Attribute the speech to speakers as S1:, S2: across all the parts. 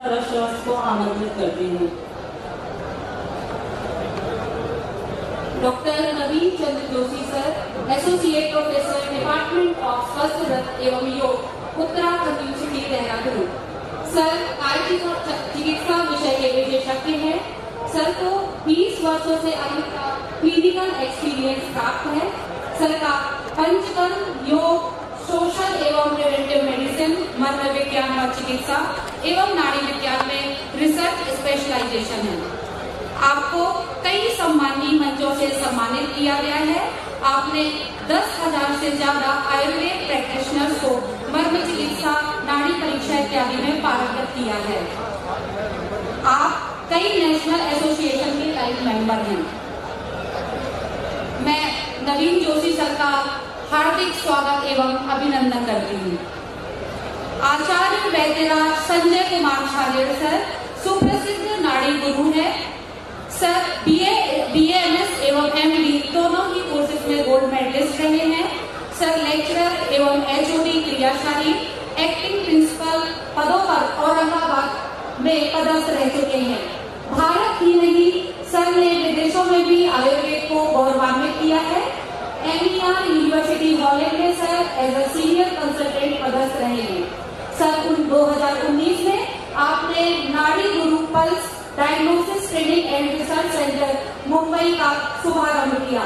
S1: को आमंत्रित करती हूँ। Doctor Naveen Chandra Joshi sir, associate professor, department of स्वास्थ्य एवं योग, उत्तराखंड यूनिवर्सिटी देहरादून। सर चिकित्सा विषय के विशेषज्ञ हैं। सर को 20 वर्षों से अधिक का क्लिनिकल एक्सपीरियंस प्राप्त है। सर का पंचकर्म, योग, सोशल एवं प्रिवेंटिव मेडिसिन, मनोविज्ञान और चिकित्सा एवं नाड़ी विज्ञान में रिसर्च स्पेशलाइजेशन है। आपको कई सम्माननीय मंचों से सम्मानित किया गया है। आपने 10,000 से ज्यादा आयुर्वेद प्रैक्टिशनर्स को मर्म चिकित्सा, नाड़ी परीक्षा इत्यादि में पारंगत किया है। आप कई नेशनल एसोसिएशन के लाइफ मेंबर हैं। मैं नवीन जोशी सर का हार्दिक स्वागत एवं अभिनंदन करती हूँ। आचार्य वैद्यराज संजय कुमार छाजेड़ सर सुप्रसिद्ध नाड़ी गुरु है। सर BAMS एवं MD दोनों ही कोर्सेज में गोल्ड मेडलिस्ट रहे हैं। सर लेक्चरर एवं HOD क्रियाशाली, एक्टिंग प्रिंसिपल पदों पर औरंगाबाद में पदस्थ रह चुके हैं। भारत ही नहीं, सर ने विदेशों में भी आयुर्वेद को गौरवान्वित किया है। MER यूनिवर्सिटी हॉलैंड में sir as a senior consultant पदस्थ रहे हैं। सर 2019 में आपने Nadi Guru pulse diagnosis training and research centre Mumbai का शुभारंभ किया।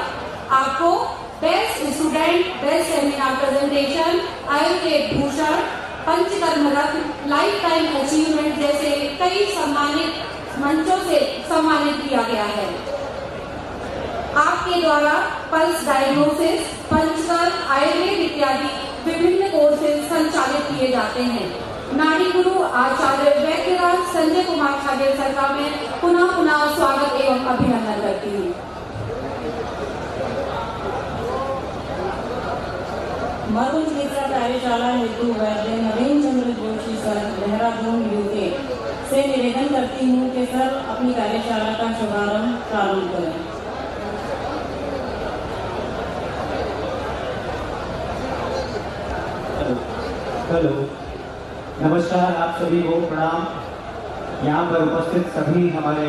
S1: आपको best student, best seminar presentation, Ayurveda Bhushan, Panchakarma Ratna, lifetime achievement जैसे कई सम्मानित मंचों से सम्मानित किया गया है। आपके द्वारा पल्स डायग्नोसिस, पंचकर्म, आयुर्वेद इत्यादि विभिन्न कोर्सेज संचालित किए जाते हैं। नाड़ी गुरु आचार्य वैद्यराज संजय कुमार छाजेड़ सर का मैं पुनः स्वागत एवं अभिनंदन करती हूँ।
S2: मर्म चिकित्सा कार्यशाला हेतु वैद्य नवीन चंद्र जोशी सर, देहरादून UK से निवेदन करती हूँ कि सर अपनी कार्यशाला का शुभारंभ प्रारंभ करें।
S3: हेलो, नमस्कार, आप सभी को प्रणाम। यहाँ पर उपस्थित सभी हमारे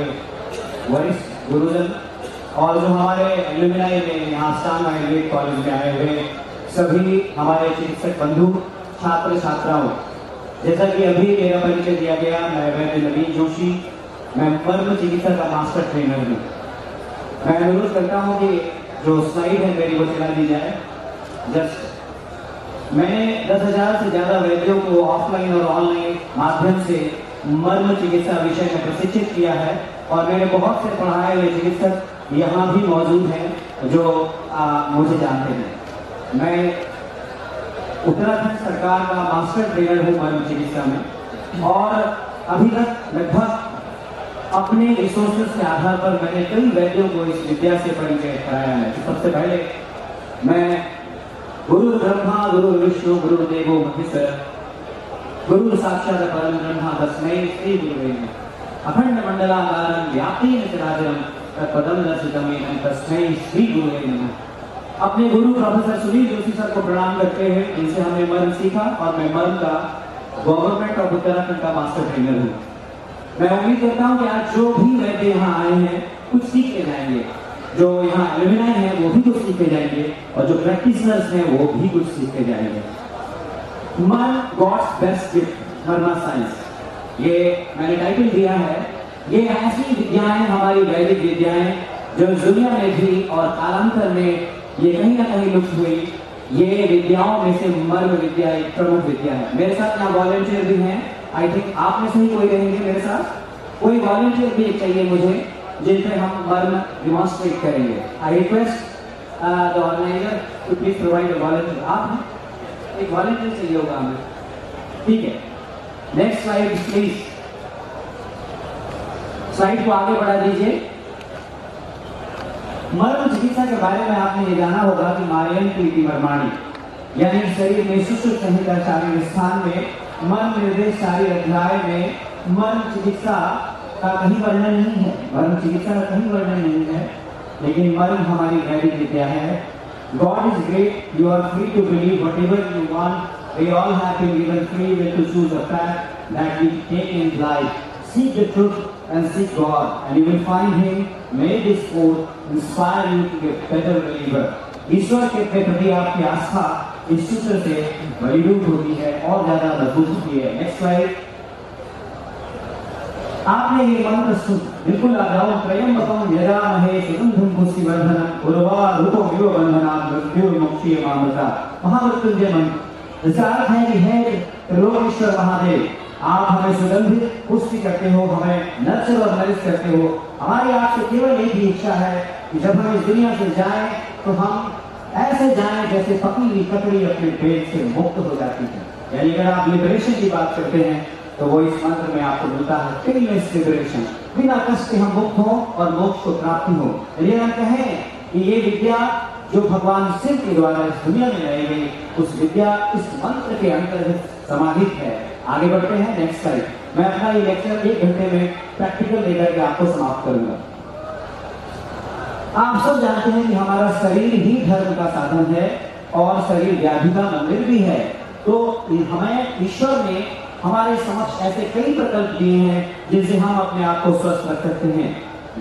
S3: वरिष्ठ गुरुजन और जो हमारे एलुमनाई में यहाँ आस्थान आयुर्वेद कॉलेज में आए हुए सभी हमारे चिकित्सक बंधु, छात्र छात्राओं, जैसा कि अभी मेरा परिचय दिया गया, मैं वैद्य नवीन जोशी, मैं मर्म चिकित्सा का मास्टर ट्रेनर हूँ। मैं अनुरोध करता हूँ कि जो स्लाइड है मेरी वो चला दी जाए। जस्ट मैंने 10,000 से ज्यादा वैद्यों को ऑफलाइन और ऑनलाइन माध्यम से मर्म चिकित्सा विषय में प्रशिक्षित किया है और मेरे बहुत से पढ़ाए हुए चिकित्सक यहाँ भी मौजूद हैं जो मुझे जानते हैं। मैं उत्तराखंड सरकार का मास्टर ट्रेनर हूँ मर्म चिकित्सा में और अभी तक लगभग अपने रिसोर्सेज के आधार पर मैंने कई वैद्यों को इस विद्या से परिचय कराया है। सबसे पहले मैं गुरु ब्रह्मा गुरु विष्णु गुरु देवो महेश्वर गुरु साक्षात् परम ब्रह्म तस्मै श्री गुरुवे नमः। अखंड मंडलाकारं व्याप्तेन चराचरं तत्पदं दर्शितं येन तस्मै श्री गुरुवे नमः। अपने गुरु प्रोफेसर सुनील जोशी सर को प्रणाम करते हैं, जिनसे हमने मर्म सीखा और मैं मर्म का गवर्नमेंट ऑफ उत्तराखंड का मास्टर ट्रेनर हूँ। मैं उम्मीद करता हूँ कि आज जो भी वैद्य यहाँ आए हैं कुछ सीख के जाएंगे। जो यहाँ एलुमनाई हैं वो भी कुछ सीख के जाएंगे और जो प्रैक्टिशनर्स हैं वो भी कुछ सीख के जाएंगे। मर्म गॉड्स बेस्ट गिफ्ट, मर्मा साइंस, ये मैंने टाइटल दिया है। ये ऐसी विद्याएं, हमारी वैदिक विद्याएं जो दुनिया में भी और कालांतर में ये कहीं ना कहीं लुप्त हुई, ये विद्याओं में से मर्म विद्या एक प्रमुख विद्या है। मेरे साथ यहाँ वॉलंटियर भी हैं। आई थिंक आप में से ही कोई रहेंगे मेरे साथ, कोई वॉलंटियर भी चाहिए मुझे जिन पे हम मर्म डिमॉन्स्ट्रेट करेंगे। I request the organiser to please provide a volunteer. आप हैं, एक वॉलंटियर चाहिए होगा हमें, ठीक है। नेक्स्ट स्लाइड प्लीज, स्लाइड को आगे बढ़ा दीजिए। मर्म चिकित्सा के बारे में आपने ये जाना होगा कि मार्यन प्रीति मर्माणी, यानी शरीर में सुश्रुत संहिता शारीर स्थान में मर्म निर्देश शारीर अध्याय में मर्म चिकित्सा का कहीं वर्णन नहीं है। मर्म चिकित्सा का कहीं वर्णन नहीं है, लेकिन मर्म हमारी वैदिक विद्या है। God is great, you are free to believe whatever you want, we all have been given free will to choose a fact that we take in life. Seek the truth and seek God, and you will find Him. May this quote inspire you to be a better believer. ईश्वर के प्रति आपकी आस्था इस सूत्र से बलिरूप होती है और ज्यादा मजबूत होती है। Next slide. आपने ये मंत्र बिल्कुल लगाओ, त्रयंबकम यजामहे सुगंधिं पुष्टिवर्धनम् उर्वारुकमिव बन्धनात् मृत्युर्मुक्षीयमामृता। महामृत्युंजय मंत्र। इसका अर्थ है कि हे त्रिलोकेश्वर महादेव, आप हमें सुगंधित पुष्टि करते हो, हमें नर्चर और नरिश करते हो। हमारी आपसे केवल एक ही इच्छा है कि जब हम इस दुनिया से जाएं तो हम ऐसे जाएं जैसे पकी हुई ककड़ी अपने पेट से मुक्त हो जाती है। यानी अगर आप लिबरेशन की बात करते हैं तो वो इस मंत्र में आपको मिलता है, पेनलेस लिबरेशन, बिना कष्ट के हम मुक्त हो और मोक्ष को प्राप्ति हो। यदि हम कहें कि ये विद्या जो भगवान शिव के द्वारा इस दुनिया में लाई गई, उस विद्या इस मंत्र के अंतर्गत समाहित है। आगे बढ़ते हैं, नेक्स्ट स्लाइड। मैं अपना ये लेक्चर 1 घंटे में प्रैक्टिकल लेकर के आपको समाप्त करूंगा। आप सब जानते हैं कि हमारा शरीर ही धर्म का साधन है और शरीर व्याधि का मंदिर भी है। तो हमें ईश्वर ने हमारे समक्ष ऐसे कई प्रकल्प दिए हैं जिनसे हम अपने आप को स्वस्थ रख सकते हैं।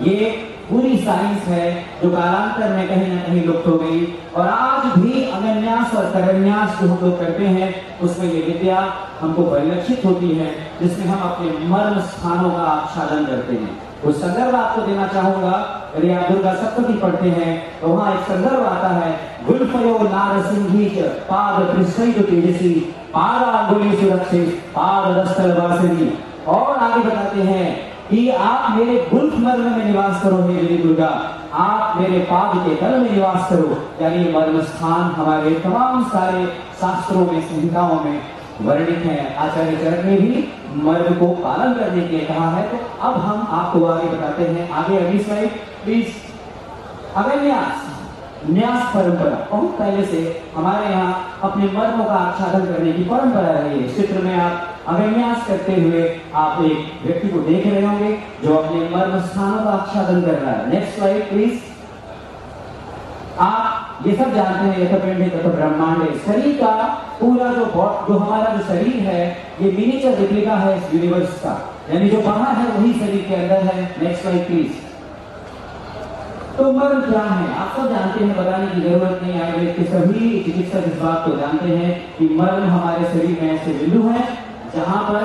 S3: ये पूरी साइंस है जो कालांतर में कहीं ना कहीं लुप्त हो गई, और आज भी अनन्यास और करन्यास जो हम लोग करते हैं उसमें ये विद्या हमको परिलक्षित होती है, जिसमें हम अपने मर्म स्थानों का आच्छादन करते हैं। उस संदर्भ आपको देना चाहूंगा, यदि आप दुर्गा सप्तशती पढ़ते हैं तो वहां एक संदर्भ आता है, गुल्फयो नारसिंही पाद पृष्ठैः तेजसी पादांगुली सुरक्षित पादस्थल वासिनी। और आगे बताते हैं कि आप मेरे गुल्फ मर्म में निवास करो हे देवी दुर्गा, आप मेरे पाद के तल में निवास करो। यानी मर्म स्थान हमारे तमाम सारे शास्त्रों में, संहिताओं में वर्णित है। आचार्य चरक ने भी मर्म को पालन करने के लिए कहा है। तो अब हम आपको आगे बताते हैं। आगे अगली स्लाइड प्लीज। अगन्यास न्यास परंपरा, बहुत पहले से हमारे यहाँ अपने मर्मों का आच्छादन करने की परंपरा रही है। चित्र में आप अगन्यास करते हुए आप एक व्यक्ति को देख रहे होंगे जो अपने मर्म स्थानों का आच्छादन कर रहा है। Next slide please. आप ये सब जानते हैं, यथा पिंड तथा ब्रह्मांड, शरीर का पूरा जो हमारा जो शरीर है ये मिनिएचर रेप्लिका है इस यूनिवर्स का, यानी जो बाहर है वही शरीर के अंदर है। Next slide please. तो मर्म क्या है आप सब जानते हैं, बताने की जरूरत नहीं। आयुर्वेद के सभी चिकित्सक इस बात को जानते हैं कि मर्म हमारे शरीर में ऐसे बिंदु हैं जहां पर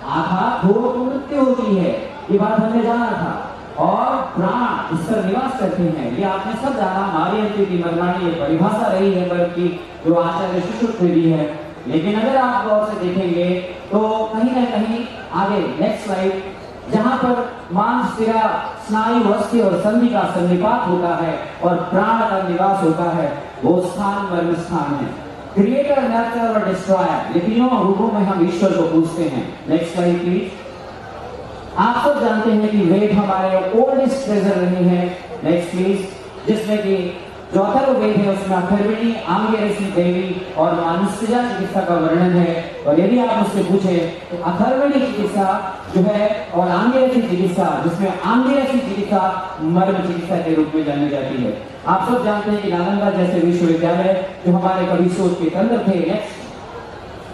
S3: आघात हो तो मृत्यु होती है। ये बात हमने जाना था। और प्राण इस पर निवास करते हैं, ये आपने सब जाना। मारियंती की मर्माणी ये परिभाषा रही है मर्म की, जो आचार्य सुश्रुत ने दी है। लेकिन अगर आप गौर से देखेंगे तो कहीं ना कहीं आगे नेक्स्ट स्लाइड, जहां पर मांस शिरा स्नायु अस्थि और संधि का सन्निपात होता है और प्राण का निवास होता है, वो स्थान मर्म स्थान है। क्रिएटर, नर्चर और डिस्ट्रॉयर, ये तीनों रूपों में हम ईश्वर को पूजते हैं। Next slide please. आप सब जानते हैं कि वेद हमारे ओल्डेस्ट ट्रेजर रहे हैं। Next please. जिसमें कि जो अथर्ववेद है उसमें अथर्वणी, आंगिरसी देवी और मानुष्यजा चिकित्सा का वर्णन है। और यदि आप मुझसे पूछे तो अथर्वणी चिकित्सा जो है और आंगिरसी चिकित्सा, जिसमें आंगिरसी चिकित्सा मर्म चिकित्सा के रूप में जानी जाती है। आप सब जानते हैं कि नालंदा जैसे विश्वविद्यालय जो हमारे कवि सोच के केंद्र थे, नेक्स्ट,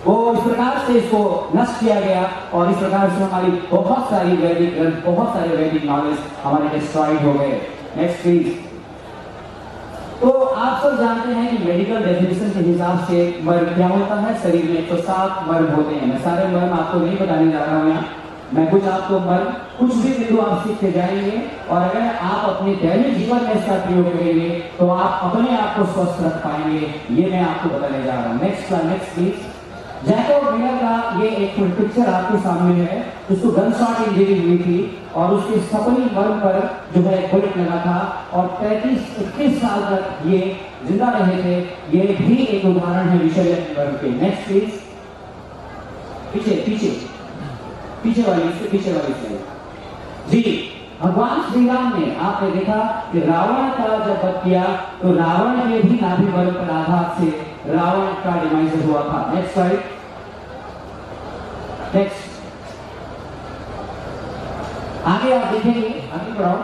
S3: वो इस प्रकार से इसको नष्ट किया गया और इस प्रकार से हमारी बहुत सारी वैदिक ग्रंथ, बहुत सारे वैदिक नॉलेज हमारे डिस्ट्रॉयड हो गए। Next please. तो आप सब जानते हैं कि मेडिकल डेफिनेशन के हिसाब से मर्म क्या होता है। शरीर में 107 मर्म होते हैं। मैं सारे मर्म आपको नहीं बताने जा रहा हूँ यहाँ, मैं कुछ आपको मर्म कुछ भी बिंदु आप सीख के जाएंगे और अगर आप अपने दैनिक जीवन में इसका प्रयोग करेंगे तो आप अपने आप को स्वस्थ रख पाएंगे। ये मैं आपको बताने जा रहा हूँ। Next please. जैकोब मिलर का ये एक पिक्चर आपके सामने है, उसको गन शॉट इंजरी हुई थी और उसके सपनी मर्म पर जो है बुलेट लगा था और 35-31 साल तक ये जिंदा रहे थे। ये भी एक उदाहरण है विषय मर्म के। Next please. पीछे वाली स्लाइड जी। भगवान श्री राम ने, आपने देखा कि रावण का जब वध किया तो रावण के भी नाभि मर्म पर आघात से रावण का डिमाइस हुआ था। Next slide. नेक्स्ट। आगे आप देखेंगे, आगे बढ़ाओ।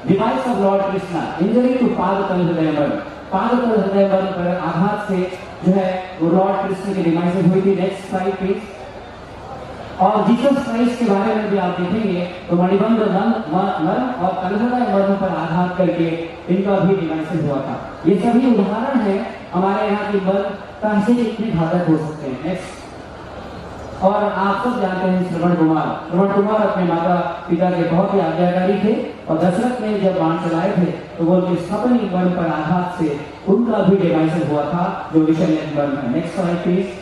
S3: Device of lord Krishna, injury to पादतल हृदय मर्म, पादतल हृदय मर्म पर आघात से जो है वो लॉर्ड कृष्ण की डिमाइस हुई थी। Next slide please. और जीसस क्राइस्ट के बारे में भी आप देखेंगे तो मणिबंध मर्म और कलहदा मर्म पर आधार करके इनका भी डिवाइसेस हुआ था। ये सभी उदाहरण है हमारे यहाँ की मर्म कैसे इतने घातक हो सकते हैं। नेक्स्ट, और आप सब जानते हैं श्रवण कुमार अपने माता पिता के बहुत ही आज्ञाकारी थे और दशरथ ने जब बाण चलाए थे तो वो उनके सपनी मर्म पर आघात से उनका भी डिवाइसेस हुआ था जो विषय मर्म है। Next slide please.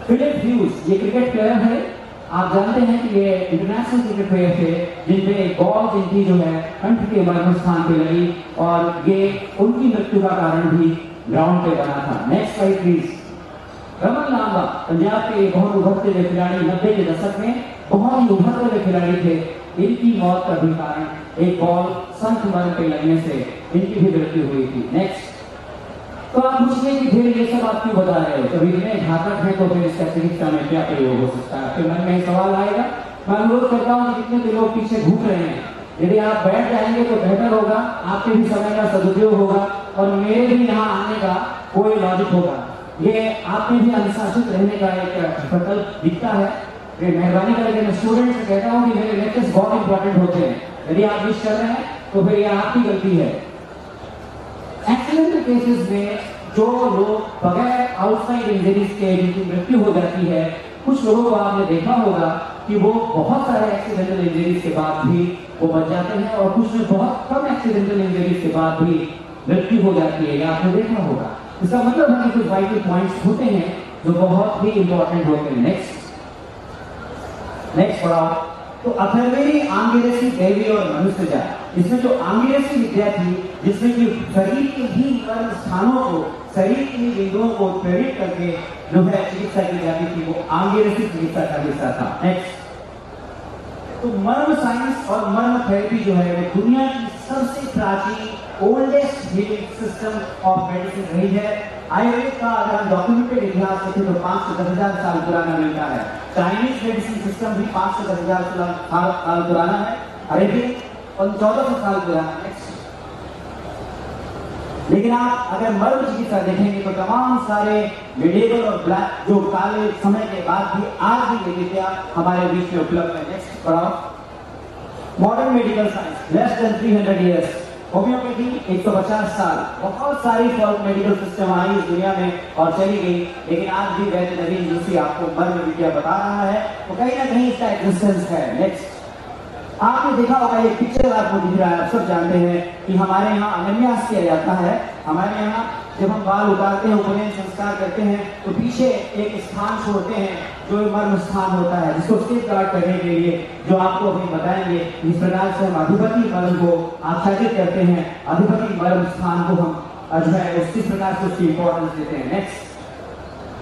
S3: Phillip Hughes ये क्रिकेट प्लेयर है, आप जानते हैं कि ये इंटरनेशनल क्रिकेट प्लेयर थे जिनपे बॉल जिनकी जो है कंठ के मर्म स्थान पे लगी और ये उनकी मृत्यु का कारण भी ग्राउंड पे बना था। Next slide please. Raman Lamba Punjab के बहुत उभरते हुए खिलाड़ी 90 के दशक में बहुत ही उभरते हुए खिलाड़ी थे। इनकी मौत का भी कारण एक बॉल संख मर्म पे लगने से इनकी भी मृत्यु हुई थी। नेक्स्ट, तो आप पूछिए कि फिर ये सब आप क्यों बता रहे हो, कभी इतने घातक है तो फिर इसका चिकित्सा में क्या प्रयोग हो सकता है? फिर मन में सवाल आएगा। मैं अनुरोध करता हूँ कि जितने भी लोग पीछे घूम रहे हैं, यदि आप बैठ जाएंगे तो बेहतर होगा, आपके भी समय का सदुपयोग होगा और मेरे भी यहाँ आने का कोई लॉजिक होगा। ये आप में भी अनुशासित रहने का एक प्रकल्प दिखता है। मेहरबानी करके मैं स्टूडेंट से कहता हूँ कि मेरे लेक्चर्स बहुत इंपॉर्टेंट होते हैं, यदि आप मिस कर रहे हैं तो फिर ये आपकी गलती है। एक्सीडेंट केसेस में जो लोग बगैर आउटसाइड इंजरीज के जिनकी मृत्यु हो जाती है, कुछ लोगों को आपने देखा होगा कि वो बहुत सारे एक्सीडेंटल इंजरीज के बाद भी वो बच जाते हैं और कुछ में बहुत कम एक्सीडेंटल इंजरीज के बाद भी मृत्यु हो जाती है, या आपने देखा होगा। इसका मतलब है कि कुछ वाइटल पॉइंट्स होते हैं जो बहुत ही इंपॉर्टेंट होते हैं। नेक्स्ट पढ़ाओ। तो अथर्वेणी आंगिरसी देवी और मनुष्य जात, इसमें जो आंगिरसी विद्या थी जिसमें कि शरीर के ही मर्म स्थानों को, शरीर के बिंदुओं को प्रेरित करके जो है चिकित्सा की जाती थी, वो आंगिरसी चिकित्सा का हिस्सा था। नेक्स्ट, तो मर्म साइंस और मर्म थेरेपी जो है वो दुनिया की सबसे प्राचीन oldest healing system of medicine रही है। आयुर्वेद का अगर हम डॉक्यूमेंटेड इतिहास देखें तो 5 से 10,000 साल पुराना मिलता है। चाइनीज मेडिसिन सिस्टम भी 5 से 10,000 साल पुराना है। अरेबिक 1400 साल पुराना है। लेकिन आप अगर मर्म चिकित्सा देखेंगे तो तमाम सारे मेडिवल और ब्लैक जो काले समय के बाद भी आज भी ये विद्या हमारे बीच में उपलब्ध है। नेक्स्ट पढ़ाओ। Modern medical science less than 300 years. Homeopathy 150 साल। बहुत सारी मेडिकल सिस्टम आई इस दुनिया में और चली गई, लेकिन आज भी वैद्य नवीन जोशी आपको मर्म विद्या बता रहा है, तो कहीं ना कहीं इसका एग्जिस्टेंस है। नेक्स्ट, आपने देखा होगा ये पिक्चर आपको दिख रहा है, आप सब जानते हैं कि हमारे यहाँ अनन्यास किया जाता है। हमारे यहाँ जब हम बाल उतारते हैं, उपनयन संस्कार करते हैं, तो पीछे एक स्थान छोड़ते हैं जो मर्म स्थान होता है, जिसको सेफगार्ड करने के लिए जो आपको अभी बताएंगे। इस प्रकार से हम अधिपति मर्म को आच्छादित करते हैं, अधिपति मर्म स्थान को हम जो है उसी प्रकार से उसकी इंपॉर्टेंस देते हैं। नेक्स्ट,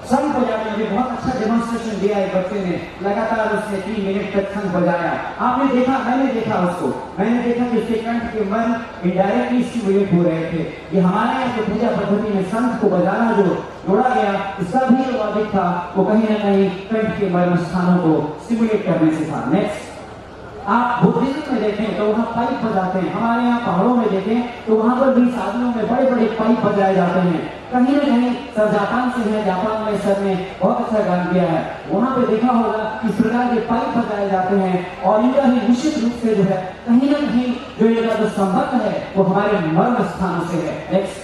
S3: शंख बजाने में बहुत अच्छा डेमोन्स्ट्रेशन दिया है बच्चे ने, लगातार उसने 3 मिनट तक शंख बजाया। आपने देखा, मैंने देखा उसको, मैंने देखा कि उसके कंठ के मर्म इनडायरेक्टली स्टिमुलेट हो रहे थे। ये हमारे यहाँ जो पूजा पद्धति में शंख को बजाना जो जोड़ा गया, इसका भी जो लॉजिक था वो कहीं ना कहीं कंठ के मर्म स्थानों को स्टिमुलेट करने से था। नेक्स्ट, आप बुद्धिज्म में देखें तो वहाँ पाइप बजाते हैं। हमारे यहाँ पहाड़ों में देखें तो वहाँ पर भी शादियों में बड़े बड़े पाइप बजाए जाते हैं। कहीं ना कहीं सर जापान से है, जापान में सर ने बहुत अच्छा काम किया है, वहाँ पे देखा होगा इस प्रकार के पाइप बजाए जाते हैं और इनका ही निश्चित रूप से जो है कहीं ना कहीं जो इनका जो संबंध है वो हमारे मर्म स्थानों से है। नेक्स्ट,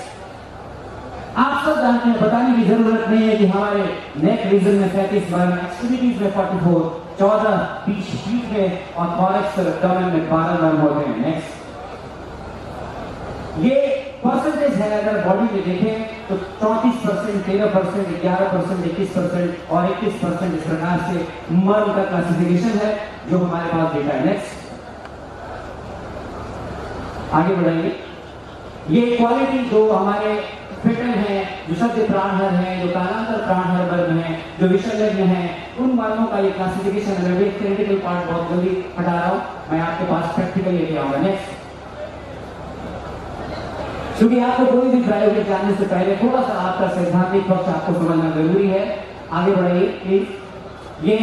S3: आप सब जानते हैं, बताने की जरूरत नहीं है कि हमारे नेक रीजन में 35 मर्म, एक्सट्रीमिटीज में 44, 14 पीठ में और थॉरैक्स और एब्डोमेन में 12 मर्म होते हैं। नेक्स्ट, ये परसेंटेज है, अगर बॉडी में देखें तो 34%, 13%, 11%, 21% और 21% इस प्रकार से मर्म का क्लासिफिकेशन है जो हमारे पास डेटा है। नेक्स्ट, आगे बढ़ाइए। ये क्वालिटी जो हमारे फिटन है, जो शब्द प्राणहर है, जो कालांतर प्राणहर मर्म है, जो विषयज्ञ है, उन मर्मों का ये क्लासिफिकेशन है। थ्योरेटिकल पार्ट बहुत जल्दी हटा रहा हूं, मैं आपके पास प्रैक्टिकल लेके आऊंगा। नेक्स्ट, क्योंकि आपको कोई भी प्रायोगिक जानने से पहले थोड़ा सा आपका सैद्धांतिक पक्ष आपको समझना जरूरी है। आगे बढ़ाइए प्लीज। ये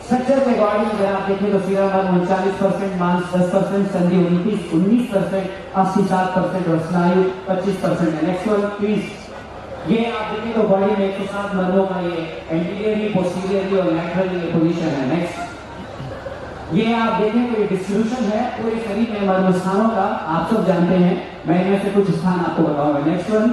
S3: स्ट्रक्चर के अकॉर्डिंग अगर आप देखें तो सीरा मर्म 39%, मांस 10%, संधि 19%, 80-7% और स्नायु 25% है। Next one please. ये आप देखें तो बॉडी में 107 मर्दों का ये एंटीरियरली, पोस्टीरियरली और लैटरली पोजीशन है। नेक्स्ट, ये आप देखें तो ये डिस्ट्रीब्यूशन है पूरे शरीर में मर्म स्थानों का, आप सब जानते हैं, मैं इनमें से कुछ स्थान आपको बताऊंगा। नेक्स्ट वन,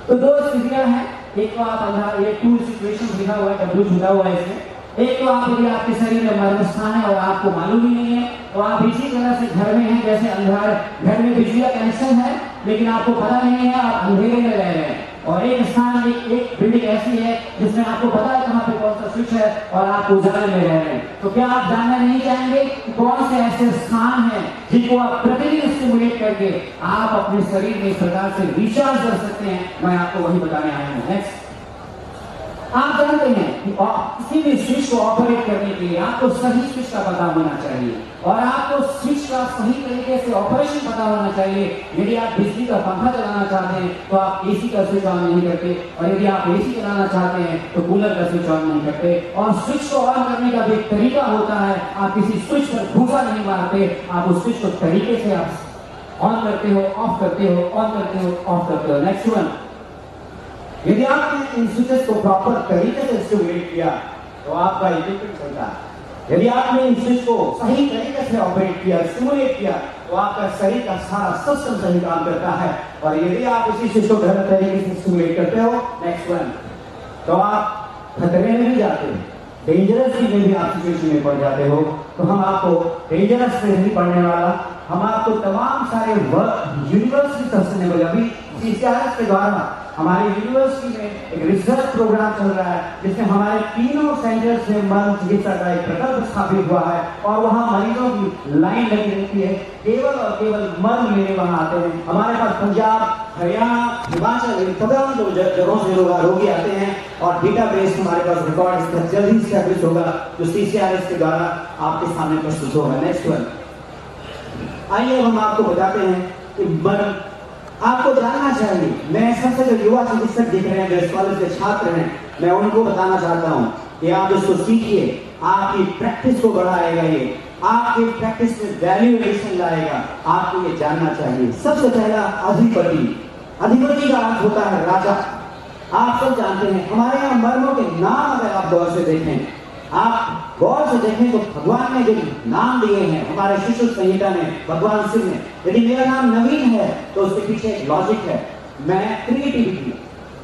S3: तो दो स्थितियां हैं, एक तो आप अंदर ये टू सिचुएशन लिखा हुआ है, डब्ल्यू जुड़ा हुआ है इसमें। एक तो आप यदि आपके शरीर में मर्म स्थान है और आपको मालूम ही नहीं है, तो आप इसी तरह से घर में हैं जैसे अंधार, घर में बिजली का कनेक्शन है लेकिन आपको पता नहीं है, आप अंधेरे में रह रहे हैं। और एक स्थान, एक बिल्डिंग ऐसी है जिसमें आपको पता है कहाँ पे कौन सा स्विच है और आप उजाले में रह रहे हैं। तो क्या आप जानना नहीं चाहेंगे कि कौन से ऐसे स्थान हैं जिनको आप प्रतिदिन स्टिमुलेट करके आप अपने शरीर में इस प्रकार से रिचार्ज कर सकते हैं? मैं आपको वही बताने आया हूँ। नेक्स्ट, आप जानते हैं कि किसी भी स्विच को ऑपरेट करने के लिए आपको सही स्विच का पता होना चाहिए और आपको स्विच का सही तरीके से ऑपरेशन पता होना चाहिए। यदि आप बिजली का पंखा चलाना चाहते हैं तो आप एसी का स्विच ऑन नहीं करते, और यदि आप एसी चलाना चाहते हैं तो कूलर का स्विच ऑन नहीं करते। और स्विच को ऑन करने का भी एक तरीका होता है, आप किसी स्विच पर घूसा नहीं मारते, आप उस स्विच को तरीके से आप ऑन करते हो, ऑफ करते हो, ऑन करते हो, ऑफ करते हो। नेक्स्ट वन, यदि आपने इन स्विचेस को प्रॉपर तरीके से स्टिमुलेट किया तो आपका इक्विपमेंट चलता है। यदि आपने इन स्विच को सही तरीके से ऑपरेट किया, स्टिमुलेट किया, तो आपका शरीर का सारा सिस्टम सही काम करता है। और यदि आप इसी स्विच को गलत तरीके से स्टिमुलेट करते हो, नेक्स्ट वन, तो आप खतरे में भी जाते हो, डेंजरस में भी आप सिचुएशन में पड़ जाते हो। तो हम आपको डेंजरस में नहीं पड़ने वाला, हम आपको तमाम सारे यूनिवर्सिटी सस्टेनेबल, अभी CCRS के द्वारा हमारे यूनिवर्सिटी में एक रिसर्च प्रोग्राम चल रहा है जिसमें हमारे तीनों सेंटर्स में मर्म चिकित्सा का एक प्रकल्प स्थापित हुआ है और वहां मरीजों की लाइन लगी रहती है, केवल और केवल मर्म लेने वहां आते हैं। हमारे पास पंजाब, हरियाणा, हिमाचल, तमाम जगहों से लोग रोगी आते हैं और डेटाबेस हमारे पास रिकॉर्ड जल्दी स्टैब्लिश होगा जो CCRS के द्वारा आपके सामने प्रस्तुत होगा। नेक्स्ट वन, आइए हम आपको बताते हैं कि मर्म आपको जानना चाहिए। मैं सबसे जो युवा चिकित्सक दिख रहे हैं, जो इस कॉलेज के छात्र हैं, मैं उनको बताना चाहता हूं कि आप इसको सीखिए, आपकी प्रैक्टिस को बढ़ाएगा, ये आपकी प्रैक्टिस में वैल्यू एडिशन लाएगा। आपको ये जानना चाहिए। सबसे पहला अधिपति, अधिपति का अर्थ होता है राजा। आप सब जानते हैं हमारे यहाँ मर्मों के नाम अगर आप गौर से देखें, आप गौर से देखें तो भगवान ने जो नाम दिए हैं हमारे शिशु संहिता में, भगवान शिव ने, यदि मेरा नाम नवीन है तो उसके पीछे एक लॉजिक है, मैं क्रिएटिविटी,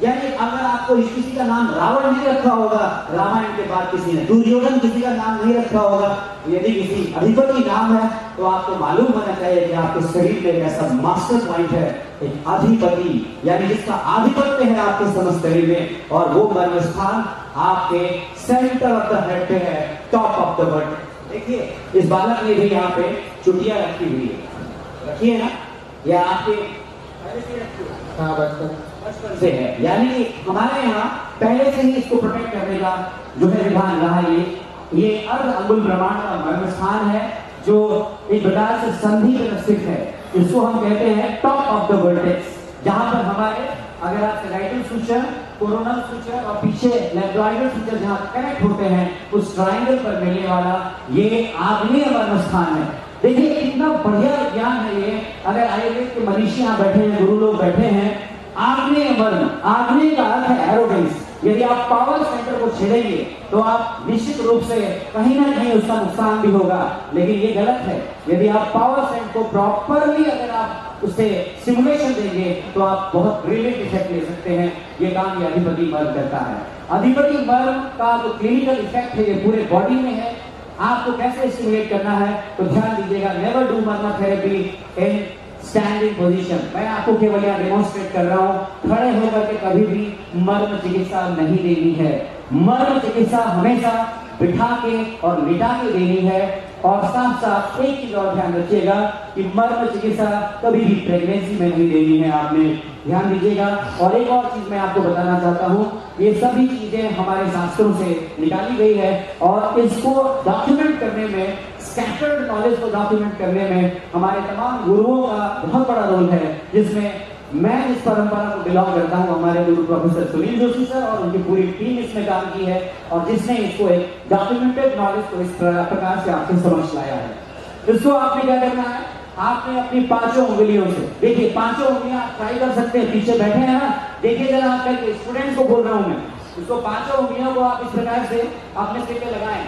S3: यानी अगर आपको किसी का नाम रावण नहीं रखा होगा, रामायण के बाद किसी ने दुर्योधन किसी का नाम नहीं रखा होगा, यदि किसी अधिपति नाम है तो आपको मालूम होना चाहिए कि आपके शरीर में एक ऐसा मास्टर पॉइंट है, एक अधिपति, यानी जिसका आधिपत्य है आपके समस्त शरीर में, और वो मर्म स्थान आपके सेंटर ऑफ द हेड पे है, टॉप ऑफ द बर्ड। देखिए इस बालक ने भी यहाँ पे चुटिया रखी हुई है, रखिए ना, या आपके बचपन से है, यानी हमारे यहाँ पहले से ही इसको प्रोटेक्ट करने का जो है विधान रहा है। ये अर्ध अंगुल ब्रह्मांड का मर्म स्थान है जो एक प्रकार से संधि पर स्थित है। इसको हम कहते हैं टॉप ऑफ द वर्टेक्स, जहां पर हमारे अगर आप सेराइटल सूचर, कोरोनल सूचर और पीछे लेब्रोइडल सूचर जहां कनेक्ट होते हैं, उस ट्रायंगल पर मिलने वाला ये आग्नेय मर्म स्थान है। देखिए कितना बढ़िया ज्ञान है ये। अगर आयुर्वेद के मनीषी यहाँ बैठे हैं, गुरु लोग बैठे हैं, आग्नेय मर्म, आग्नेय का अर्थ है एरोगेंस। यदि आप पावर सेंटर को छेड़ेंगे तो आप निश्चित रूप से कहीं ना कहीं उसका नुकसान भी होगा, लेकिन ये गलत है। यदि आप पावर सेंटर को प्रॉपरली अगर आप उससे सिमुलेशन देंगे तो आप बहुत ब्रिलियंट इफेक्ट ले सकते हैं। ये काम ये अधिपति मर्म करता है। अधिपति मर्म का जो क्लिनिकल इफेक्ट है ये पूरे बॉडी में है। आपको कैसे स्टिमुलेट करना है तो ध्यान दीजिएगा, नेवर डू मर्म थेरेपी इन स्टैंडिंग पोजीशन। मैं आपको केवल यहाँ डेमोन्स्ट्रेट कर रहा हूँ, खड़े होकर के कभी भी मर्म चिकित्सा नहीं देनी है। मर्म चिकित्सा हमेशा बिठा के और लिटा के देनी है। और साथ साथ एक चीज और ध्यान रखिएगा कि मर्म चिकित्सा कभी भी प्रेगनेंसी में नहीं देनी है, आपने ध्यान दीजिएगा। और एक और चीज मैं आपको बताना चाहता हूँ, ये सभी चीजें हमारे शास्त्रों से निकाली गई है और इसको डॉक्यूमेंट करने में, स्कैटर्ड नॉलेज को डॉक्यूमेंट करने में हमारे तमाम गुरुओं का बहुत बड़ा रोल है, जिसमें मैं इस परंपरा को बिलोंग करता हूँ। हमारे गुरु प्रोफेसर सुनील जोशी सर और उनकी पूरी टीम इसमें काम की है और जिसने इसको एक डॉक्यूमेंटेड नॉलेज को इस प्रकार से आपके समक्ष लाया है। इसको आपने क्या करना है, आपने अपनी पांचों उंगलियों से, देखिए पांचों उंगलियां ट्राई कर सकते हैं, पीछे बैठे हैं ना, देखिए जरा आप करके, स्टूडेंट्स को बोल रहा हूं मैं, इसको पांचों उंगलियों को आप इस प्रकार से अपने सिर पे लगाएं,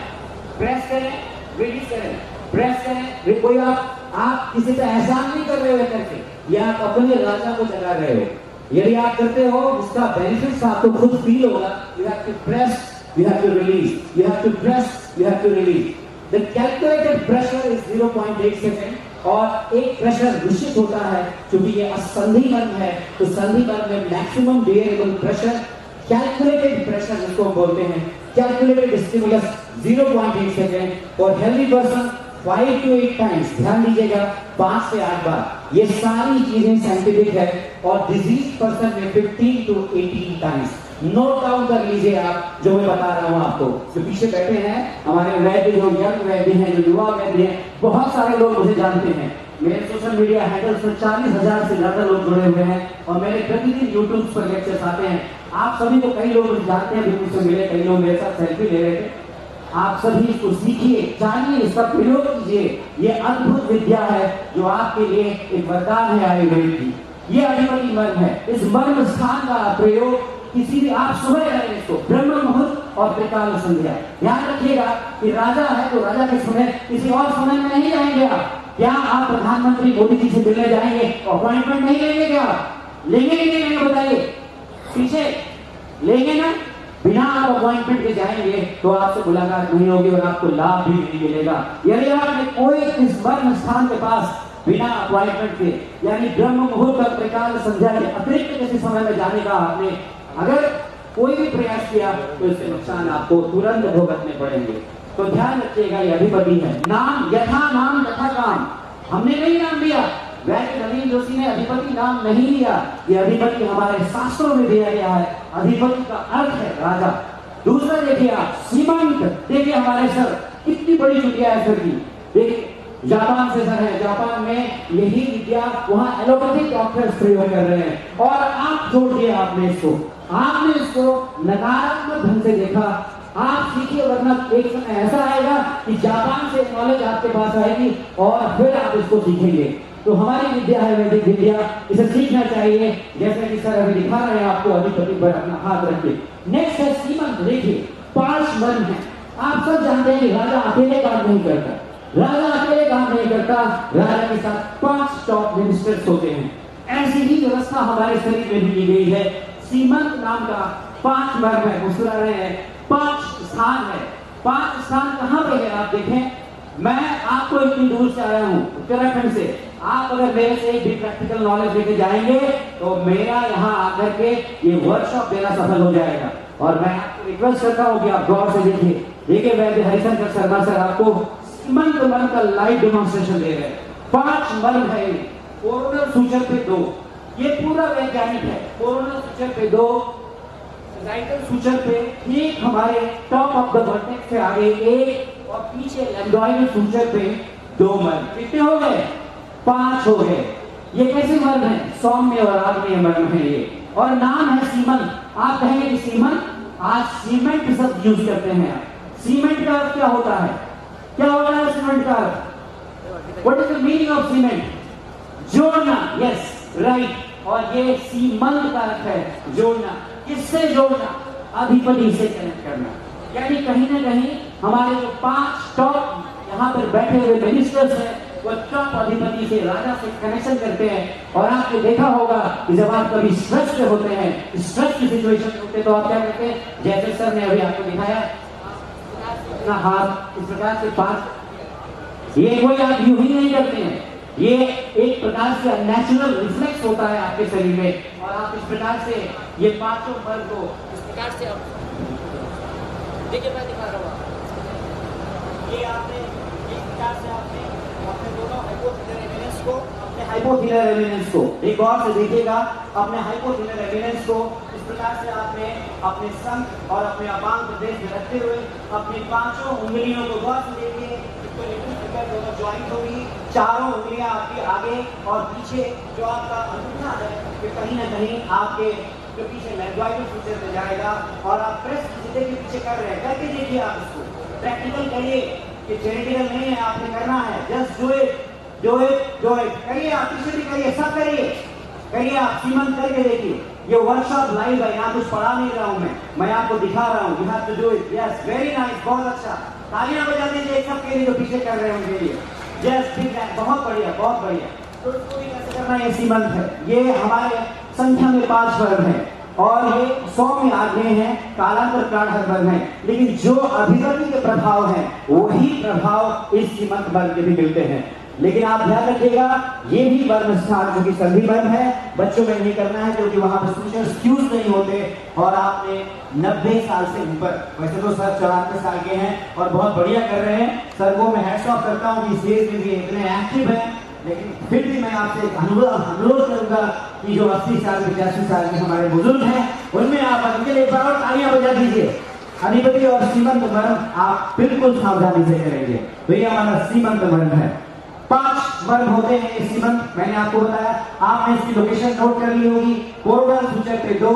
S3: प्रेस करें, रिलीज करें, प्रेस करें। कोई आप किसी का एहसान नहीं कर रहे हो करके, या आप अपने राजा को जगा रहे हो। यदि आप करते हो इसका बेनिफिट्स आपको खुद फील होगा। You have to press, you have to release, you have to press, you have to release. The calculated pressure is 0.8 second और एक प्रेशर निश्चित होता है, क्योंकि ये असंधि बल है, तो संधि बल में maximum variable pressure, calculated pressure जिसको हम बोलते हैं, calculated stimulus 0.8 second for healthy person 5 to 8 times. ध्यान दीजिएगा, 5 से 8 बार। ये सारी चीजें साइंटिफिक है और डिजीज पर्सन में 15 to 18 टाइम्स। नोट डाउन कर लीजिए आप जो मैं बता रहा हूं आपको। जो पीछे बैठे हैं हमारे वैद्य, जो यंग वैद्य हैं, जो युवा वैद्य हैं, बहुत सारे लोग मुझे जानते हैं। मेरे सोशल मीडिया हैंडल्स में 40,000 से ज्यादा लोग जुड़े हुए हैं और मेरे प्रतिदिन यूट्यूब पर लेक्चर्स आते हैं। आप सभी को कई लोग मुझे जानते हैं, भी मुझसे मिले, कई लोग मेरे साथ सेल्फी ले रहे थे। आप सभी इसको सीखिए, जानिए, इसका प्रयोग कीजिए। ये अद्भुत विद्या है जो आपके लिए एक वरदान है आयुर्वेद की। ये अधिपति मर्म है। इस मर्म स्थान का प्रयोग किसी भी, आप सुबह करें इसको, ब्रह्म मुहूर्त और त्रिकाल संध्या। ध्यान रखिएगा कि राजा है तो राजा के समय, किसी और समय में नहीं जाएंगे आप। क्या आप प्रधानमंत्री मोदी जी से मिलने जाएंगे, अपॉइंटमेंट नहीं लेंगे? क्या लेंगे कि नहीं बताइए? पीछे लेंगे ना? बिना आप अपॉइंटमेंट के जाएंगे तो आपसे मुलाकात नहीं होगी और आपको लाभ भी नहीं मिलेगा। यदि आपने कोई इस मर्म स्थान के पास बिना अपॉइंटमेंट के, यानी ब्रह्म मुहूर्त और त्रिकाल संध्या के अतिरिक्त किसी समय में जाने का आपने अगर कोई भी प्रयास किया तो इसके नुकसान आपको तुरंत भुगतने पड़ेंगे। तो ध्यान रखिएगा, ये अधिपति है। नाम यथा नाम तथा काम, हमने नहीं नाम दिया, वैद्य नवीन जोशी ने अधिपति नाम नहीं लिया। ये अधिपति हमारे शास्त्रों में दिया गया है। अधिपति का अर्थ है राजा। दूसरा देखिए आप, सीमंत, देखिए हमारे सर कितनी बड़ी चुटिया है सर की। देखिए जापान से सर है, जापान में यही विद्या वहां एलोपैथिक डॉक्टर्स प्रयोग कर रहे हैं और आप जोड़ दिया आपने इसको नकारात्मक ढंग से देखा। आप सीखिए, वरना एक समय ऐसा आएगा कि जापान से नॉलेज आपके पास आएगी और फिर आप इसको सीखेंगे। तो हमारी विद्या है वैदिक विद्या, इसे सीखना चाहिए। जैसे कि सर अभी दिखा रहे हैं आपको, अधिपति पर अपना हाथ रखिए। नेक्स्ट है सीमंत। देखिए 5 मर्म है। आप सब जानते हैं कि राजा अकेले काम नहीं करता, राजा अकेले काम नहीं करता, राजा के साथ 5 टॉप मिनिस्टर्स होते हैं। ऐसी ही व्यवस्था हमारे शरीर में भी की गई है। सीमंत नाम का 5 मर्म है। मुस्कुरा रहे हैं, 5 स्थान है। 5 स्थान कहां पे है आप देखें। मैं आपको इतनी दूर से आया हूं, उत्तराखंड से। आप अगर मेरे से एक भी प्रैक्टिकल नॉलेज लेके जाएंगे तो मेरा यहाँ आकर के ये वर्कशॉप देना सफल हो जाएगा। और मैं आपको रिक्वेस्ट करता हूँ कि आप गौर से देखिए वैद्य हरिशंकर शर्मा सर आपको सीमंत मर्म का लाइव डेमोन्स्ट्रेशन दे रहे हैं। 5 मर्म है। कोरोनल सूचर पे 2, ये पूरा वैज्ञानिक है। कोरोनल सूचर पे 2, साइटल सूचर पे ठीक हमारे टॉप ऑफ द वर्टेक्स से आगे 1 और पीछे लैम्बडॉइडल सूचर पे 2 मर्म। कितने हो गए? 5 हो गए। ये कैसे मर्म है? सौम्य और आग्नेय मर्म है ये, और नाम है सीमंत। आप कहेंगे कि सीमंत, आज सीमेंट शब्द यूज करते हैं आप। सीमेंट का अर्थ क्या होता है? क्या होता है सीमेंट का अर्थ? What is the meaning of cement? जोड़ना। Yes, right. और ये सीमंत का अर्थ है जोड़ना। किससे जोड़ना? अधिपति से कनेक्ट करना। यानी कहीं ना कहीं हमारे जो 5 टॉप यहाँ पर बैठे हुए मिनिस्टर्स हैं, वो टॉप अधिपति से, राजा से कनेक्शन करते हैं। और आपने देखा होगा कि जब आप कभी स्ट्रेस पे होते हैं, स्ट्रेस की सिचुएशन में होते हैं, तो आप क्या करते हैं? जैसे सर ने अभी आपको दिखाया, अपना हाथ इस प्रकार से 5, ये कोई आप यूं ही नहीं करते हैं। ये एक प्रकार से नेचुरल रिफ्लेक्स होता है आपके शरीर में, और आप इस प्रकार से ये 5 मर्म को इस प्रकार से आप देखिए, मैं दिखा रहा हूँ। ये आपने इस प्रकार से आपने अपने दोनों हाइपोथिलर एमिनेंस को, अपने हाइपोथिलर एमिनेंस को एक और से देखिएगा, अपने हाइपोथिलर एमिनेंस को इस प्रकार से आपने अपने संग और अपने अपांग प्रदेश में रखते हुए अपनी 5 उंगलियों को गौर से देखिए। दोनों ज्वाइंट होगी, 4 उंगलियां आपके आगे और पीछे। जो आपका अंगूठा है कि कहीं ना कहीं आपके जो पीछे लैम्बडॉइडल सूचर पे जाएगा, और आप प्रेस सीधे के पीछे कर रहे हैं। करके देखिए, आप इसको प्रैक्टिकल करिए, कि थ्योरेटिकल नहीं है, आपने करना है। Just do it, do it करिए, आप पीछे भी करिए, सब करिए आप, सीमंत करके देखिए। ये वर्कशॉप लाइव है, यहाँ कुछ पढ़ा नहीं रहा हूँ मैं आपको दिखा रहा हूँ। You have to do it. Yes, very nice, बहुत अच्छा। तालियां बजा दीजिए सबके लिए जो पीछे कर रहे हैं उनके लिए। यस, ठीक है, बहुत बढ़िया, बहुत बढ़िया। तो इसको भी कैसे करना है, ये सीमंत है। ये हमारे संख्या में 5 वर्ग है और ये 100 में आगे हैं, कालांतर प्राण हर वर्ग है, लेकिन जो अभिव्यक्ति के प्रभाव हैं वही प्रभाव इस सीमंत वर्ग के भी मिलते हैं। लेकिन आप ध्यान रखिएगा, ये भी वर्ण स्थान जो कि संधि वर्ण है, बच्चों में नहीं करना है क्योंकि वहां पर स्पीचर्स क्यूज नहीं होते। और आपने 90 साल से ऊपर, वैसे तो सर 94 साल के हैं और बहुत बढ़िया कर रहे हैं, सर को मैं हैट्स ऑफ करता हूँ कि स्टेज में भी इतने एक्टिव हैं। लेकिन फिर भी मैं आपसे एक अनुरोध करूंगा कि जो 80 साल 85 साल के हमारे बुजुर्ग हैं उनमें आप उनके लिए एक बार और तालियां बजा दीजिए। अधिपति और सीमंत वर्ण आप बिल्कुल सावधानी से करेंगे। तो ये हमारा सीमंत वर्ण है। 5 वर्ग होते हैं ये सीमंत, मैंने आपको बताया। आपने इसकी लोकेशन नोट कर ली होगी। कोरोनल सूचक पे 2,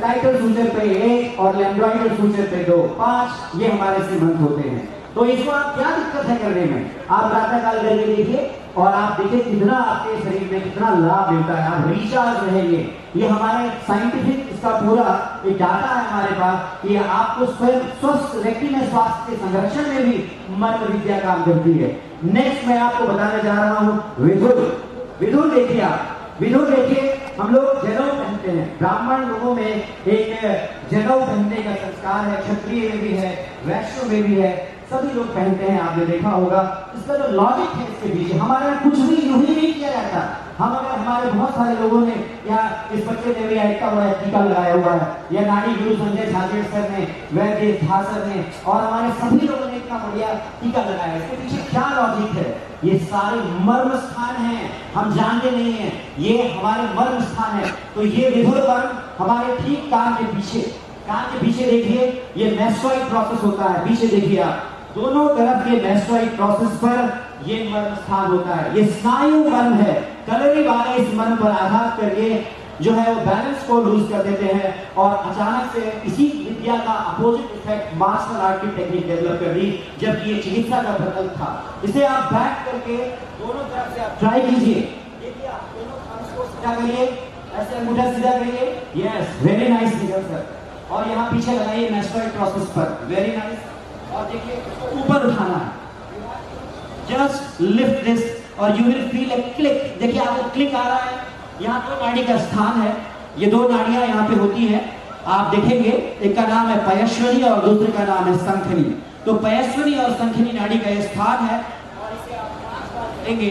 S3: टाइटल सूचक पे 1 और लैम्ब्डॉइडल सूचक पे 2, 5 ये हमारे सीमंत होते हैं। तो इसको आप क्या दिक्कत है करने में, आप प्रातःकाल करके देखिए और आप देखिए कितना आपके शरीर में कितना लाभ मिलता है, आप रिचार्ज रहेंगे। ये हमारे साइंटिफिक इसका पूरा एक डाटा है हमारे पास कि आपको स्वयं स्वस्थ व्यक्ति में स्वास्थ्य के संरक्षण में भी मन विद्या काम करती है। नेक्स्ट मैं आपको बताने जा रहा हूँ विधुर। विधुर देखिए आप, विधुर देखिए, हम लोग जनेऊ पहनते हैं, ब्राह्मण लोगों में एक जनेऊ पहनने का संस्कार है, क्षत्रिय में भी है, वैश्य में भी है, सभी लोग पहनते हैं, आपने देखा होगा। इसका जो लॉजिक है इसके पीछे, हमारे यहाँ कुछ भी यूं ही नहीं किया जाता। हम अगर हमारे बहुत सारे लोगों ने या इस बच्चे ने भी इतना बड़ा टीका लगाया हुआ है, या नाड़ी गुरु संजय झाजेड़ सर ने, वैद्य झा सर ने और हमारे सभी लोगों ने इतना बढ़िया टीका लगाया, इसके पीछे क्या लॉजिक है? ये सारे मर्म स्थान हैं, हम जानते नहीं है, ये हमारे मर्म स्थान है। तो ये विधुर वर्ण हमारे ठीक कान के पीछे देखिए, ये मेस्टोइड प्रोसेस होता है, पीछे देखिए आप, दोनों तरफ ये मेस्टोइड प्रोसेस पर ये मर्म स्थान होता है। ये स्नायु मर्म है, कलरी वाले इस मर्म पर आघात करके जो है वो बैलेंस को लूज कर देते हैं और अचानक से इसी विद्या का अपोजिट इफेक्ट मार्शल आर्ट की टेक्निक डेवलप कर दी, जबकि ये चिकित्सा का प्रकल्प था। इसे आप बैक करके दोनों तरफ से आप ट्राई कीजिए, देखिए आप दोनों thumbs को सीधा करिए, ऐसे अंगूठा सीधा करिए, yes, very nice figure sir. और यहाँ पीछे लगाइए मेस्टोइड प्रोसेस पर, वेरी नाइस। और देखिए ऊपर उठाना है, जस्ट लिफ्ट दिस और you will feel a click. देखिए आपको क्लिक आ रहा है, यहाँ 2 नाड़ी का स्थान है, ये 2 नाड़ियां यहाँ पे होती हैं, आप देखेंगे, एक का नाम है पयस्विनी और दूसरे का नाम है संखनी। तो पयस्विनी और संखनी नाड़ी का ये स्थान है और इसे आप 5 बार करेंगे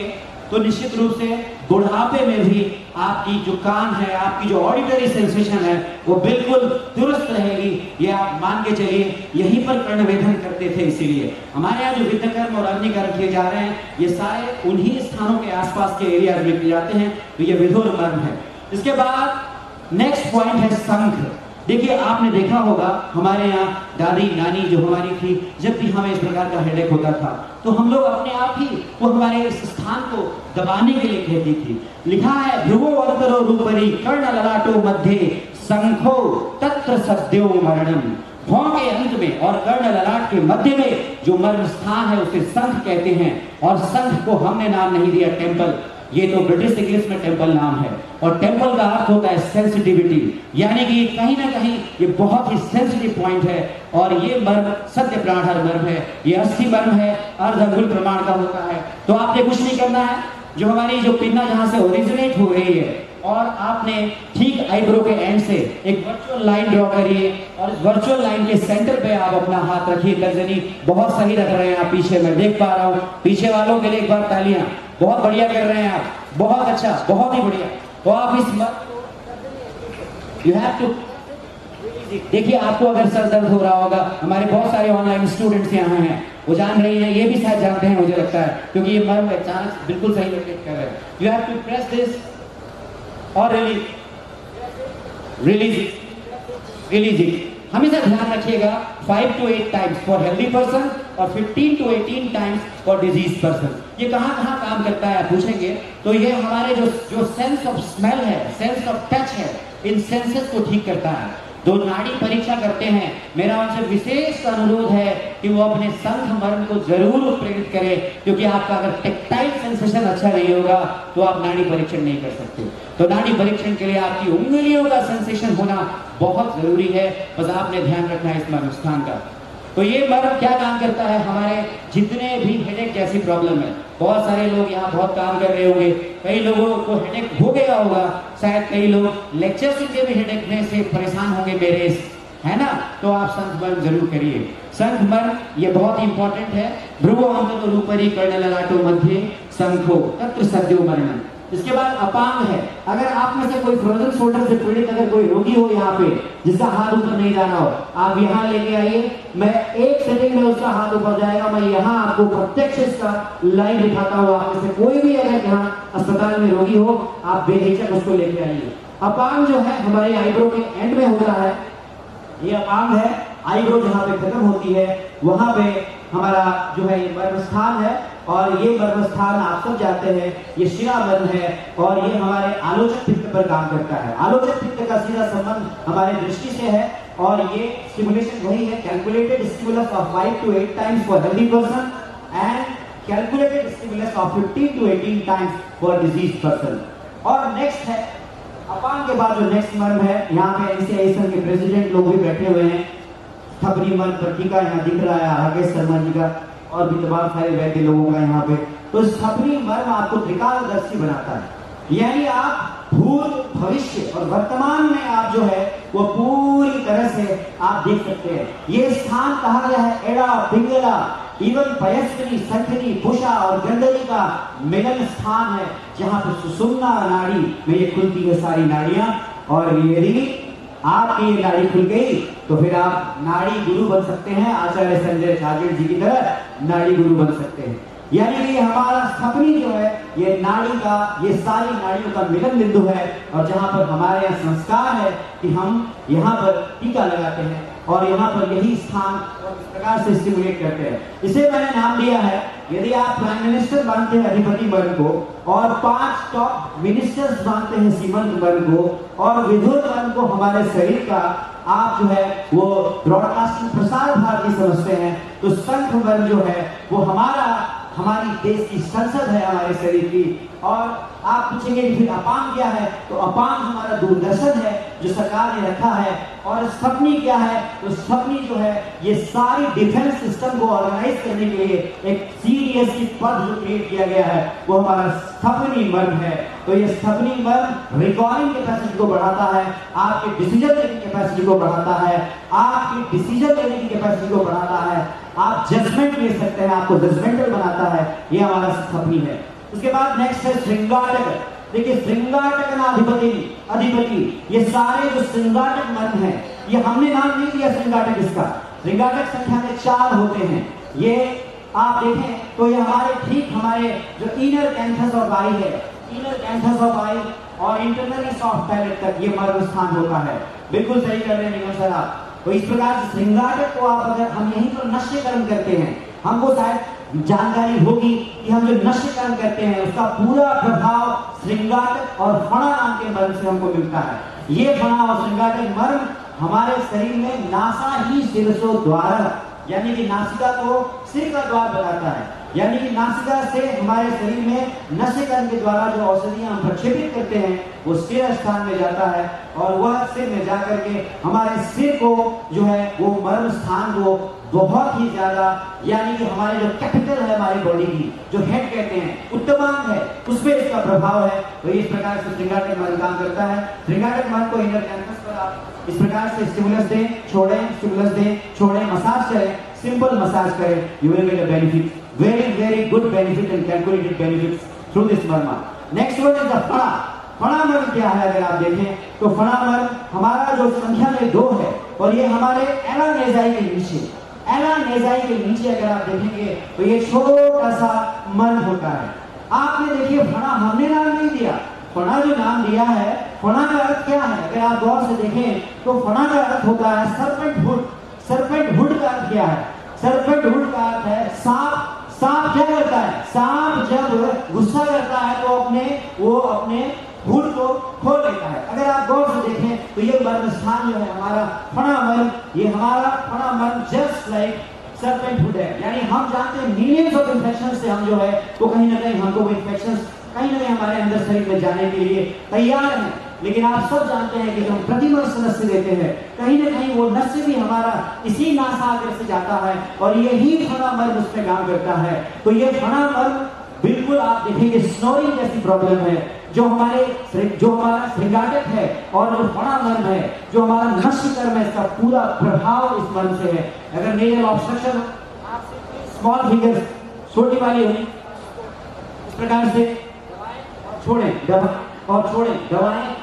S3: तो निश्चित रूप से बुढ़ापे में भी आपकी जो कान है, आपकी जो ऑडिटरी सेंसेशन है वो बिल्कुल दुरुस्त रहेगी। ये आप मान के चलिए, यहीं पर कर्णवेधन करते थे, इसीलिए हमारे यहाँ जो विद्यकर्म और अग्नि कर्म किए जा रहे हैं ये सारे उन्हीं स्थानों के आसपास के एरिया में किए जाते हैं। तो ये विधुर मर्म है। इसके बाद नेक्स्ट पॉइंट है शंख। देखिए आपने देखा होगा हमारे यहाँ दादी नानी जो हमारी थी, जब भी हमें इस प्रकार का हेडेक होता था तो हम लोग अपने आप ही वो हमारे इस स्थान को दबाने के लिए कहती थी। लिखा है ध्रुवो अवतरो रूपरी कर्ण ललाटो मध्य शंखो तत्र सद्यो मरणम। भौं के अंत में और कर्ण ललाट के मध्य में जो मर्म स्थान है उसे शंख कहते हैं। और शंख को हमने नाम नहीं दिया टेम्पल, ये तो ब्रिटिश इंग्लिश में टेम्पल नाम है। और टेम्पल का अर्थ होता है सेंसिटिविटी, यानी कि कहीं ना कहीं ये बहुत ही सेंसिटिव पॉइंट है। और ये मर्म सत्य प्राणहर मर्म है, ये 80 मर्म है, अर्ध अंगुल प्रमाण का होता है। तो आपने कुछ नहीं करना है, जो हमारी जो पिन्ना जहां से ओरिजिनेट हो रही है और आपने ठीक आईब्रो के एंड से एक वर्चुअल लाइन ड्रॉ करिए और इस वर्चुअल लाइन के सेंटर पे आप अपना हाथ रखिए। तर्जनी बहुत सही रख रहे हैं आप, पीछे मैं देख पा रहा हूँ, पीछे वालों के लिए एक बार तालियां, बहुत बढ़िया कर रहे हैं आप, बहुत अच्छा, बहुत ही बढ़िया। तो आप इस यू हैव टू देखिए, आपको अगर सर दर्द हो रहा होगा, हमारे बहुत सारे ऑनलाइन स्टूडेंट्स यहाँ हैं, वो जान रही हैं, ये भी शायद जानते हैं मुझे लगता है, क्योंकि ये मर्म अचानक बिल्कुल सही लोकेट कर रहे हैं। You have to press this और रिलीज इट। हमेशा ध्यान रखिएगा 5 to 8 times for healthy person और 15 to 18 times for disease person. ये कहाँ कहाँ काम करता है आप पूछेंगे, तो ये हमारे जो सेंस ऑफ स्मेल है, सेंस ऑफ टच है, इन सेंसेस को ठीक करता है।
S4: जो नाड़ी परीक्षा करते हैं, मेरा उनसे विशेष अनुरोध है कि वो अपने शंख मर्म को जरूर उत्प्रेरित करें, क्योंकि आपका अगर टेक्टाइल सेंसेशन अच्छा नहीं होगा तो आप नाड़ी परीक्षण नहीं कर सकते। तो नाड़ी परीक्षण के लिए आपकी उंगलियों का सेंसेशन होना बहुत जरूरी है, बस आपने ध्यान रखना है इस मर्म स्थान का। तो ये मर्म क्या काम करता है, हमारे जितने भी हेडेक जैसी प्रॉब्लम है, बहुत सारे लोग यहाँ बहुत काम कर रहे होंगे, कई लोगों को हेडेक हो गया होगा, शायद कई लोग लेक्चर सुन के भी हेडेक में से परेशान होंगे मेरे, है ना। तो आप शंख मर्म जरूर करिए। शंख मर्म ये बहुत इंपॉर्टेंट है। भ्रुवो अंततो रूपरी कर्णललाटो मध्ये शंखो तत्र सद्यो मरणम। इसके बाद अपांग है। अगर आप में से कोई फ्रोजन शोल्डर से पीड़ित अगर कोई रोगी हो यहाँ पे, जिसका हाथ ऊपर नहीं जाना हो, आप यहाँ लेके आइए, मैं 1 सेकंड में उसका हाथ ऊपर जाएगा, मैं यहाँ आपको प्रत्यक्ष इसका लाइव दिखाता हूँ। आप में से कोई भी अगर यहाँ अस्पताल में रोगी हो, आप बेहिचक उसको लेके आइए। अपांग जो है हमारे आईब्रो के एंड में होता है, ये अपांग है। आईब्रो जहाँ पे खत्म होती है वहां पे हमारा जो है ये मर्म स्थान है, और ये मर्म स्थान आप सब जानते हैं ये शिरा मर्म है, और ये हमारे आलोचक पित्त पर काम करता है। आलोचक पित्त का सीधा संबंध हमारे दृष्टि से है, और ये स्टिमुलेशन वही है, calculated stimulus of 5 to 8 times for healthy person and calculated stimulus of 15 to 18 times for disease person. और नेक्स्ट है अपांग के बाद जो नेक्स्ट मर्म है, यहाँ पे एनसीआईएसएन के प्रेसिडेंट लोग भी बैठे हुए हैं। थपरी मर्म पर टीका यहाँ दिख रहा है राकेश शर्मा जी का, और भी तमाम सारे वैद्य लोगों का यहाँ पे। तो थपरी मर्म आपको त्रिकालदर्शी बनाता है, यानी आप भूत भविष्य और वर्तमान में आप जो है वो पूरी तरह से आप देख सकते हैं। ये स्थान कहा गया है एड़ा पिंगला इवन पयस्विनी संखनी पुषा और गंधरी का मिलन स्थान है, जहां पर सुषुम्ना नाड़ी में ये खुलती है सारी नाड़ियां। और यदि आपकी ये नाड़ी खुल गई तो फिर आप नाड़ी गुरु बन सकते हैं, आचार्य संजय झाजेड़ जी की तरह नाड़ी गुरु बन सकते हैं। यानी कि हमारा स्थपनी जो है ये नाड़ी का, ये सारी नाड़ियों का मिलन बिंदु है, और जहां पर हमारे यहाँ संस्कार है कि हम यहाँ पर टीका लगाते हैं और यहाँ पर यही स्थान इस प्रकार से स्टिमुलेट करते हैं। इसे मैंने नाम दिया है, यदि आप प्राइम मिनिस्टर मानते हैं अधिपति मर्म को, और 5 टॉप मिनिस्टर्स मानते हैं सीमंत मर्म को, और विधुर मर्म को हमारे शरीर का आप जो है वो ब्रॉडकास्टिंग प्रसार भारती समझते हैं, तो शंख मर्म जो है वो हमारी देश की संसद है, हमारे शरीर की। और आप पूछेंगे कि फिर अपांग क्या है, तो अपांग हमारा दूरदर्शन है जो सरकार ने रखा है। और स्थपनी क्या है, तो स्थपनी जो है ये सारी डिफेंस सिस्टम को ऑर्गेनाइज करने के लिए एक सीडीएस की पद जो क्रिएट किया गया है वो हमारा स्थपनी मर्म है। तो ये स्थपनी मर्म रिकॉर्डिंग कैपेसिटी को बढ़ाता है, आपके डिसीजन मेकिंग कैपेसिटी को बढ़ाता है, आपकी डिसीजन लेने की कैपेसिटी को बढ़ाता है, आप जजमेंट ले सकते हैं, आपको जजमेंटल बनाता है, ये हमारा स्थपनी है। उसके बाद नेक्स्ट है श्रृंगाटक। देखिए अधिपति ये सारे जो श्रृंगाटक मर्म है, ये हमने नाम नहीं दिया श्रृंगाटक इसका, श्रृंगाटक संख्या में 4 होते हैं। ये आप देखें तो ये हमारे जो इनर कैंथस ऑफ आई है, इनर कैंथस ऑफ आई और इंटरनली सॉफ्ट पैलेट तक ये मर्म स्थान होता है। बिल्कुल सही कर रहे हैं निगम सर आप। तो इस प्रकार से श्रृंगाटक को आप अगर हम यहीं पर नश्यकरण करते हैं, हमको शायद जानकारी होगी कि हम जो नश्यकरण करते हैं उसका पूरा प्रभाव श्रृंगाटक और फणा नाम के मर्म से हमको मिलता है। ये फणा और श्रृंगाटक मर्म हमारे शरीर में नासा ही शीर्षो द्वार, यानी कि नासिका को सिर का द्वार बताता है, यानी कि नासिका से हमारे शरीर में नश्यकरण के द्वारा जो औषधियां हम प्रक्षेपित करते हैं वो सिर स्थान में जाता है, और वह सिर में जाकर के हमारे सिर को जो है वो मर्म स्थान को बहुत ही ज्यादा, यानी कि हमारे जो कैपिटल है हमारी बॉडी की, जो हेड कहते हैं, उत्तमांग है, उसमें इसका प्रभाव है। तो इस प्रकार से श्रृंगाटक मर्म काम करता है। श्रृंगाटक मर्म को इनर कैंपस पर आप इस प्रकार से स्टिमुलस दें, छोड़ें, स्टिमुलस दें, छोड़ें, मसाज करें, सिंपल मसाज करें, you will get a benefit, very good benefit and calculated benefits through this मर्म। नेक्स्ट वन इज द फणा। फणा मर्म क्या है, अगर आप देखें तो फणा मर्म हमारा जो संख्या में 2 है, और ये हमारे एला नेजाई के नीचे, एला नेजाई के नीचे अगर आप देखेंगे तो ये छोटा सा मर्म होता है। आपने देखिए फणा हमने नाम नहीं दिया, फणा जो नाम दिया है, फणा का अर्थ क्या है, अगर आप गौर से देखें तो फणा का अर्थ होता है सर्पेंट हुड। सर्पेंट हुड का अर्थ क्या है, सर्पेंट हुड का अर्थ है सांप। सांप क्या करता है, सांप जब गुस्सा करता है तो वो अपने हुड को खोल लेता है। अगर आप गौर से देखें तो
S3: ये मर्म स्थान जो है हमारा फणा मर्म, ये हमारा फणा मर्म जस्ट लाइक सर्पेंट हुड है, यानी हम जानते हैं मिलियंस ऑफ इन्फेक्शन से हम जो है वो कहीं ना कहीं हमको वो इन्फेक्शन कहीं ना कहीं हमारे अंदर शरीर में जाने के लिए तैयार है। लेकिन आप सब जानते हैं कि जब हम प्रतिवर्ष नस्य देते हैं कहीं ना कहीं वो नस्य भी हमारा इसी नासाग्र से जाता है और यही फणा मर्म उसमें काम करता है। तो ये फणा मर्म बिल्कुल आप देखेंगे स्नोरिंग जैसी प्रॉब्लम है, जो हमारा श्रृंगाटक है और जो फणा मर्म है, जो हमारा नस्य कर्म है, इसका पूरा प्रभाव इस मर्म से है। अगर नेजल ऑब्स्ट्रक्शन स्मॉल फिंगर्स छोटी वाली हुई इस प्रकार से छोड़ें दबाएं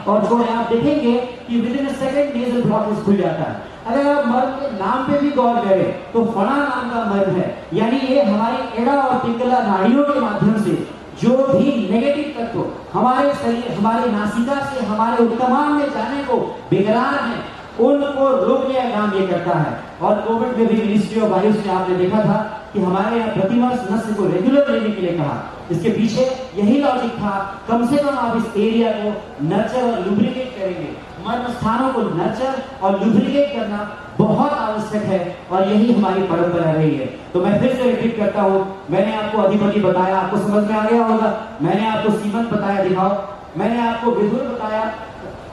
S3: और छोड़ें, आप देखेंगे कि with in a second nasal blockage खुल जाता है। अगर आप मर्म के नाम पे भी गौर करें तो फणा नाम का मर्म है, यानी ये हमारी एड़ा और पिंगला नाड़ियों के माध्यम से जो भी नेगेटिव तत्व हमारे शरीर, हमारे नासिका से हमारे उत्तमान में जाने को बेकरार हैं, उनको रोकने का काम ये करता है। और कोविड में भी मिनिस्ट्री ऑफ आयुष ने आपने देखा था कि हमारे यहाँ प्रतिवर्ष नस्य को रेगुलर लेने के लिए कहा। इसके पीछे यही लॉजिक था, कम से कम आप इस एरिया को नर्चर और लुब्रिकेट करेंगे। मर्म स्थानों को नर्चर और लुब्रिकेट करना बहुत आवश्यक है और यही हमारी परंपरा रही है। तो मैं फिर से रिपीट करता हूँ, मैंने आपको अधिपति बताया, आपको समझ में आ गया होगा। मैंने आपको सीमंत बताया, दिखाओ। मैंने आपको विधुर बताया,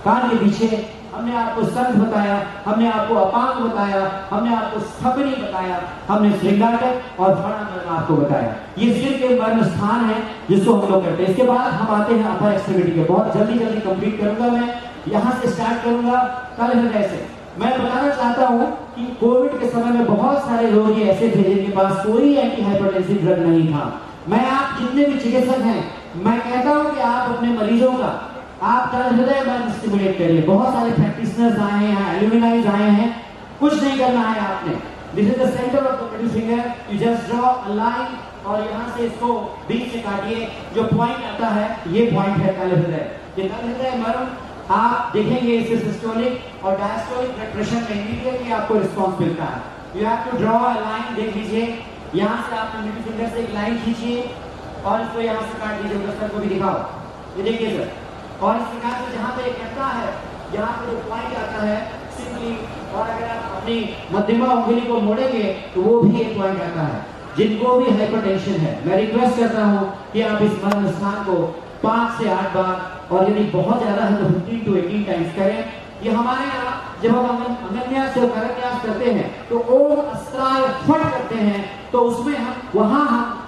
S3: कान के पीछे। हमने आपको संघ बताया, हमने आपको अपांग बताया, हमने आपको स्थपनी बताया, हमने श्रृंगाटक और फणा मर्म आपको बताया। ये सिर के मर्म स्थान है जिसको हम लोग करते हैं। इसके बाद हम आते हैं अपर एक्सट्रीमिटी के। बहुत जल्दी कंप्लीट करूंगा, मैं यहाँ से स्टार्ट करूंगा तल हृदय से। मैं बताना चाहता हूँ कि कोविड के समय में बहुत सारे रोगी ऐसे थे जिनके पास कोई एंटी हाइपरटेंसिव ड्रग नहीं था। मैं आप जितने भी चिकित्सक हैं, मैं कहता हूँ कि आप अपने मरीजों का आप तल हृदय मर्म स्टिमुलेट करिए। बहुत सारे प्रैक्टिशनर्स आए हैं, एल्यूमिनाइज आए हैं, कुछ नहीं करना है आपने। This is the centre of the middle finger, you just draw a line और यहाँ से इसको बीच से काटिए। जो पॉइंट आता है ये पॉइंट है तल हृदय। ये तल हृदय मर्म आप देखेंगे इससे सिस्टोलिक और डायस्टोलिक ब्लड प्रेशर में इमीडिएटली आपको रिस्पॉन्स मिलता है। You have to draw a line, देख लीजिए यहाँ से आप मिडिल फिंगर से एक लाइन खींचिए और इसको यहाँ से काट दीजिए। सर को भी दिखाओ, ये देखिए सर। और इस प्रकार से जहाँ पे कहता है, यहाँ पे जो पॉइंट आता है सिंपली, और अगर आप अपनी मध्यमा उंगली को मोड़ेंगे तो वो भी एक पॉइंट आता है। जिनको भी हाइपरटेंशन है, मैं रिक्वेस्ट करता हूँ कि आप इस मर्म स्थान को 5 से 8 बार, और यदि बहुत ज्यादा है तो 15 to 18 टाइम्स करें। ये हमारे यहाँ जब हम अंगन्यास और करन्यास करते हैं तो ओम अस्त्राय फट करते हैं, तो उसमें हम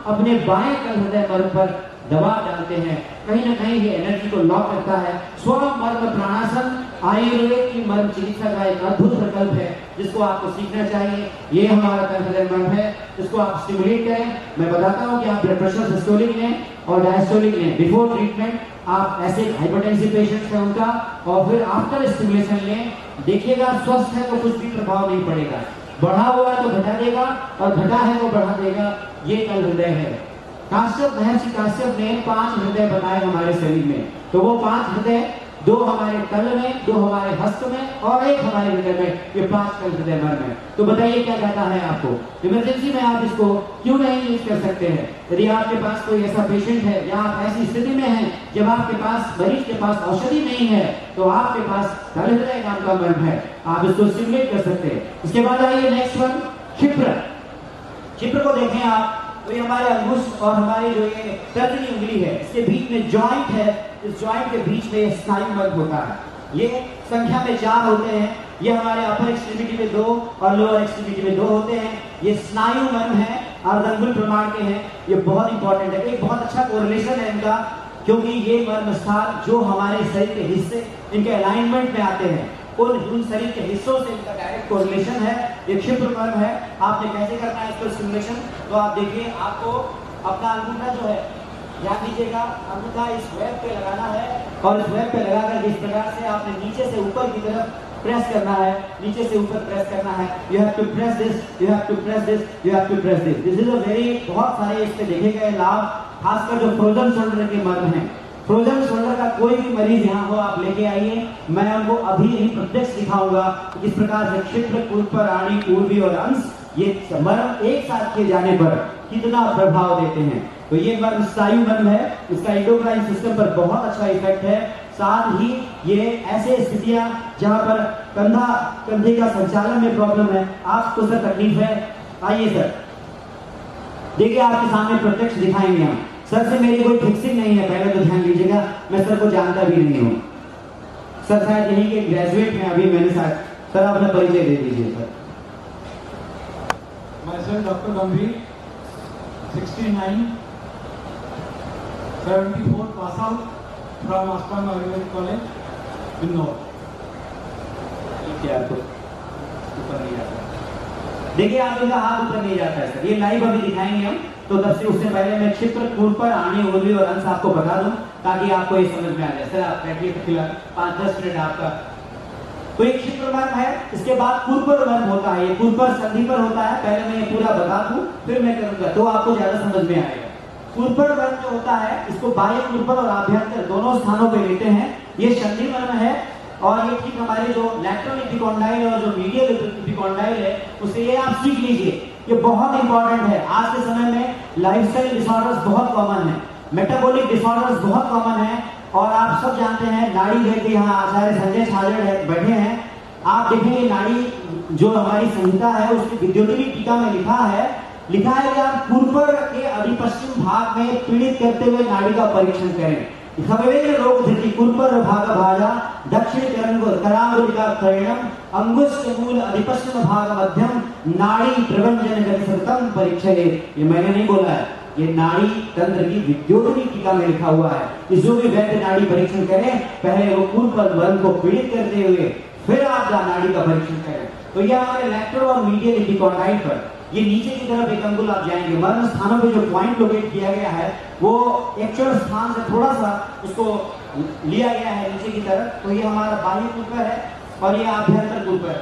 S3: अपने बाएं तल हृदय मर्म पर दबाव डालते हैं। कहीं ना कहीं ये एनर्जी को लॉक करता है। स्व मर्म प्राणासन आयुर्वेद की मर्म चिकित्सा का एक अद्भुत प्रकल्प है जिसको आपको सीखना चाहिए। ये हमारा तल हृदय मर्म है, इसको आप स्टिमुलेट करें। मैं बताता हूँ कि आप ब्लड प्रेशर सिस्टोलिक लें और डायस्टोलिक लें। बिफोर ट्रीटमेंट आप ऐसे हाइपरटेंसिव पेशेंट्स हैं उनका, और फिर आफ्टर स्टिमुलेशन लें। देखिएगा स्वस्थ है तो कुछ भी प्रभाव नहीं पड़ेगा, बढ़ा हुआ है तो घटा देगा और घटा है तो बढ़ा देगा। ये तल हृदय है। काश्यप महर्षि काश्यप ने 5 हृदय बनाए हमारे शरीर में, तो वो 5 हृदय, 2 हमारे तल में, 2 हमारे हस्त में और 1 हमारे हृदय में, ये 5 तल हृदय मर्म है। तो बताइए क्या कहता है आपको? इमरजेंसी में आप इसको क्यों नहीं यूज कर सकते हैं? यदि आपके पास कोई ऐसा पेशेंट है या आप ऐसी स्थिति में हैं जब आपके पास, मरीज के पास औषधि नहीं है, तो आपके पास तल हृदय नाम का मर्म है, आप इसको स्टिमुलेट कर सकते हैं। इसके बाद आइए नेक्स्ट वन, क्षिप्र। क्षिप्र को देखें आप, तो ये हमारे अंगुष्ठ और हमारी जो ये तर्जनी उंगली है, इसके बीच में जॉइंट है। इस जॉइंट के बीच में स्नायु मर्म होता है। ये संख्या में 4 होते हैं। ये हमारे अपर एक्सट्रीमिटी में 2 और लोअर एक्सट्रीमिटी में 2 होते हैं। ये स्नायु मर्म है, अर्धंगुल प्रमाण के हैं। ये बहुत इंपॉर्टेंट है, एक बहुत अच्छा कोरिलेशन है इनका, क्योंकि ये मर्म स्थान जो हमारे शरीर के हिस्से इनके अलाइनमेंट में आते हैं, उन शरीर के हिस्सों से इनका डायरेक्ट कोरिलेशन है। ये क्षिप्र मर्म है। आपने कैसे करना है इसको स्टिमुलेशन? तो आप देखिए, आपको अपना अंगूठा जो है, ध्यान दीजिएगा, अंगूठा इस वेब पे लगाना है और इस वेब पे लगाकर इस प्रकार से आपने नीचे से ऊपर की तरफ प्रेस करना है, नीचे से ऊपर प्रेस करना है। You have to press this, you have to press this, you have to press this. This is a very, बहुत सारे इसके देखे गए लाभ, खासकर जो फ्रोजन शोल्डर के मर्म हैं। फ्रोजन शोल्डर का कोई भी मरीज यहाँ हो, आप लेके आइए, मैं उनको अभी ही प्रत्यक्ष दिखाऊंगा किस प्रकार से क्षिप्र, कुल्पर, आड़ी, पूर्वी और अंश ये मर्म एक साथ किए जाने पर कितना प्रभाव देते हैं। तो ये मर्म स्नायु मर्म है, इसका एंडोक्राइन सिस्टम पर बहुत अच्छा इफेक्ट है। साथ ही ये ऐसे स्थितियां जहां पर कंधे का संचालन में प्रॉब्लम है, आपको सर तकलीफ है, आइए सर देखिए आपके सामने प्रत्यक्ष दिखाएंगे हम। सर से मेरी कोई फिक्सिंग नहीं है, पहले तो ध्यान दीजिएगा, मैं सर को जानता भी नहीं हूँ। सर शायद यहीं के ग्रेजुएट हैं, अभी मैंने सर अपना परिचय दे दीजिए sir.
S5: Myself Dr. Gambhir, 69, 74 pass out from Aspan Ayurvedic College, Innor.
S3: ऊपर नहीं जाता, देखिए आप इनका हाथ ऊपर नहीं जाता है सर, ये लाइव अभी दिखाएंगे हम। तो तब से उससे पहले मैं क्षेत्र कूट पर आने उर्वी और अंश आपको बता दूं ताकि आपको ये समझ में आ जाए। सर आप बैठिए तो फिलहाल 5-10 मिनट आपका। तो एक क्षेत्र मर्म है, इसके बाद कुरपर मर्म होता है, ये कुरपर संधि पर होता है। पहले मैं ये पूरा बता दूं फिर मैं करूंगा तो आपको ज्यादा समझ में आएगा। कुरपर मर्म जो होता है इसको बाह्य कुरपर और आभ्यंतर दोनों स्थानों पे लेते हैं। ये संधि मर्म है और ये ठीक हमारे जो लैटरल एपिकॉन्डाइल और जो मीडियल एपिकॉन्डाइल है उससे ये आप सीख लीजिए, ये बहुत इंपॉर्टेंट है। आज के समय में लाइफस्टाइल डिसऑर्डर्स बहुत कॉमन है, मेटाबॉलिक डिसऑर्डर्स बहुत कॉमन है और आप सब जानते हैं नाड़ी वैद्य यहाँ आचार्य संजय छाजड़ बैठे हैं। आप देखेंगे नाड़ी जो हमारी संहिता है उसकी विद्योतरी टीका में लिखा है कि आप कुरपर के अधिपश्चिम भाग में पीड़ित करते हुए नाड़ी का परीक्षण करें। रोग धृति कुरपर भाग भाजा दक्षिण करांगुलिका क्रयणम अंगुष्ठ मूल अधिपश्चिम भाग मध्यम नाड़ी प्रबंधन गतिसतम परीक्षा। ये मैंने नहीं बोला है, ये नाड़ी तंत्र की विद्योतरी टीका में लिखा हुआ है। इस जो भी वैद्य नाड़ी परीक्षण करें पहले वो कुरपर वर्ग को पीड़ित करते हुए फिर आप नाड़ी का परीक्षण करें। तो ये हमारे लैटरल और मीडियल एपिकॉन्डाइल पर ये नीचे की तरफ एक अंगुल आप जाएंगे, मर्म स्थानों पे जो पॉइंट लोकेट किया गया है वो एक्चुअल स्थान से थोड़ा सा उसको लिया गया है नीचे की तरफ। तो ये हमारा बाह्य कुरपर है और ये आभ्यंतर कुरपर।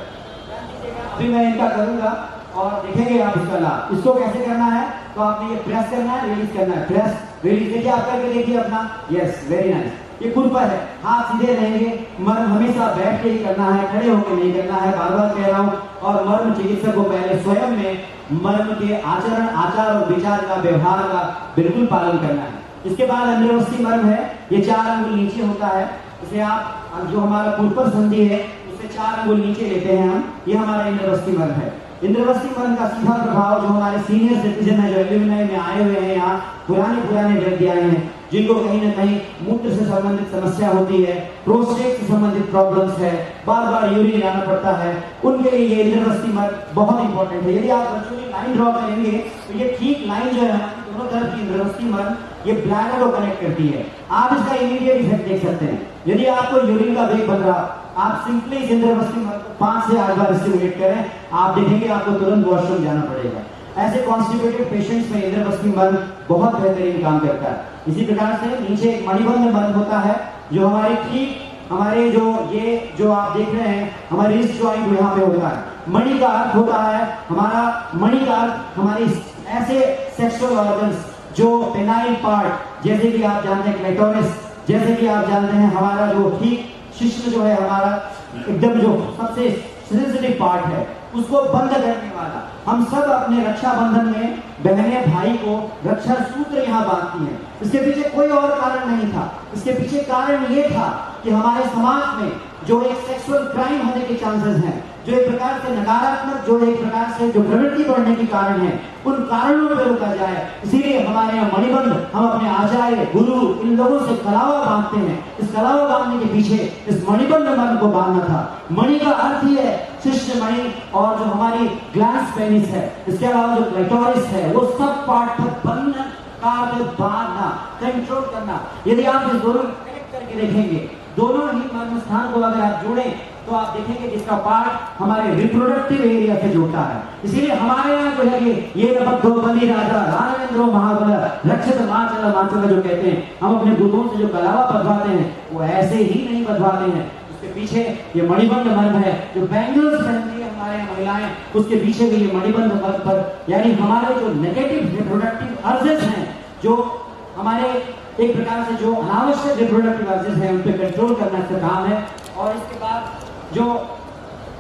S3: अभी मैं इनका करूंगा और देखेंगे आप इसका लाभ। इसको कैसे करना है तो आपने ये प्रेस करना है, रिलीज करना है, प्रेस रिलीज। देखिए आप करके देखिए अपना, यस वेरी नाइस। ये कुरपर है, हाथ सीधे रहेंगे, मर्म हमेशा बैठ के ही करना है, खड़े होकर नहीं करना है, बार बार कह रहा हूँ। और मर्म चिकित्सक को पहले स्वयं में मर्म के आचरण आचार और विचार का व्यवहार का बिल्कुल पालन करना है। इसके बाद अंडरवस्ती मर्म है, ये 4 अंगुल नीचे होता है। इसे आप जो हमारा कुरपर संधि है उससे 4 अंगुल नीचे लेते हैं हम, ये हमारा इंद्रवस्ती मर्म है। इंद्रवस्ती मर्म का सीधा प्रभाव जो हमारे सीनियर सिटीजन है जो एल्यूमिनाई में आए हुए हैं, यहाँ पुराने व्यक्ति आए हैं जिनको कहीं ना कहीं मूत्र से संबंधित समस्या होती है, प्रोस्टेट से संबंधित प्रॉब्लम्स है, बार बार यूरिन आना पड़ता है, उनके लिए ये इंद्रवस्ती मर्म बहुत इंपॉर्टेंट है। यदि आप बच्चों की लाइन ड्रॉ करेंगे तो ये ठीक लाइन जो है दोनों तरफ की इंद्रवस्ती मर्म ये ब्लैडर को कनेक्ट करती है। आप इसका इमीडिएट इफेक्ट देख सकते हैं। यदि आपको यूरिन का वेग बन रहा, आप सिंपली इस इंद्रवस्ती मर्म को 5 से 8 बार स्टिमुलेट करें, आप देखेंगे आपको तुरंत वॉशरूम जाना पड़ेगा। ऐसे कॉन्स्टिपेटेड पेशेंट्स में इंद्रवस्ती मर्म बहुत बेहतरीन काम करता है। इसी प्रकार से नीचे एक मणिबंध मर्म होता है जो हमारे ठीक हमारे जो आप देख रहे हैं हमारे रिस्ट जॉइंट यहाँ पे होता है। मणि का अर्थ होता है हमारा, मणि का अर्थ हमारी ऐसे सेक्सुअल ऑर्गन्स जो पेनाइल पार्ट, जैसे कि आप जानते हैं क्लेटोरिस, जैसे कि आप जानते हैं हमारा जो ठीक शिश्न जो है हमारा एकदम जो सबसे सेंसिटिव पार्ट है उसको बंद करने वाला। हम सब अपने रक्षाबंधन में बहने भाई को रक्षा सूत्र यहाँ बांधती हैं। इसके पीछे कोई और कारण नहीं था, इसके पीछे कारण ये था कि हमारे समाज में जो एक सेक्सुअल क्राइम होने के चांसेस हैं, जो एक प्रकार से नकारात्मक, जो एक प्रकार से जो प्रवृत्ति बढ़ने के कारण है, उन कारणों पर रोका जाए। इसीलिए हमारे यहाँ मणिबंध, हम अपने आचार्य गुरु इन लोगों से कलावा बांधते हैं। इस कलावा बांधने के पीछे इस मणिबंध मर्म को बांधना था। मणि का अर्थ ही है शिष्य मणि और जो हमारी ग्लैंस पेनिस है, इसके अलावा जो क्लेटोरिस है, वो सब पार्ट पर बंधन बांधना, कंट्रोल करना। यदि आप इस दोनों कनेक्ट करके देखेंगे, दोनों ही मर्म स्थान को अगर आप जोड़ें तो आप देखेंगे जिसका पार्ट हमारे रिप्रोडक्टिव एरिया से जुड़ता है। इसीलिए हमारे यहाँ जो है ये बद्धो बलि राजा राजेंद्रो महाबल रक्षित माचल जो कहते हैं, हम अपने गुरुओं से जो कलावा बधवाते हैं वो ऐसे ही नहीं बधवाते हैं। उसके पीछे ये मणिबंध मर्म है, जो बैंगल्स पहनती है हमारे महिलाएं, उसके पीछे भी ये मणिबंध मर्म पर, यानी हमारे जो नेगेटिव रिप्रोडक्टिव अर्जेस हैं, जो हमारे एक प्रकार से जो अनावश्यक रिप्रोडक्टिव अर्जेस हैं, उन पर कंट्रोल करना इसका काम है। और इसके बाद जो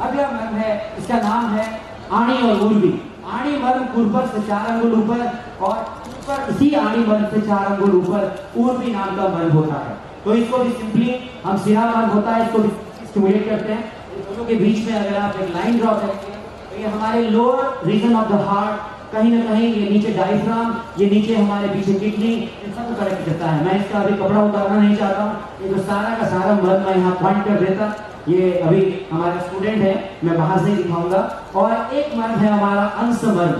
S3: अगला मर्म है इसका नाम है आणी और उर्वी। आणी मर्म कुरपर से 4 अंगुल ऊपर और ऊपर इसी आणी मर्म से 4 अंगुल ऊपर उर्वी नाम का मर्म होता है।
S4: तो इसको भी सिंपली हम सिरा मर्म होता है, इसको भी स्टिमुलेट करते हैं। दोनों के बीच में अगर आप एक लाइन ड्रॉ करेंगे तो ये हमारे lower region of the heart, कहीं ना कहीं ये नीचे डायफ्राम, ये नीचे हमारे पीछे किडनी, इन सबको कनेक्ट करता है। मैं इसका अभी कपड़ा उतारना नहीं चाहता हूँ, ये जो सारा का सारा मर्म मैं यहाँ पॉइंट कर देता, ये अभी हमारा स्टूडेंट है, मैं बाहर से दिखाऊंगा। और एक मर्म है हमारा अंश मर्म,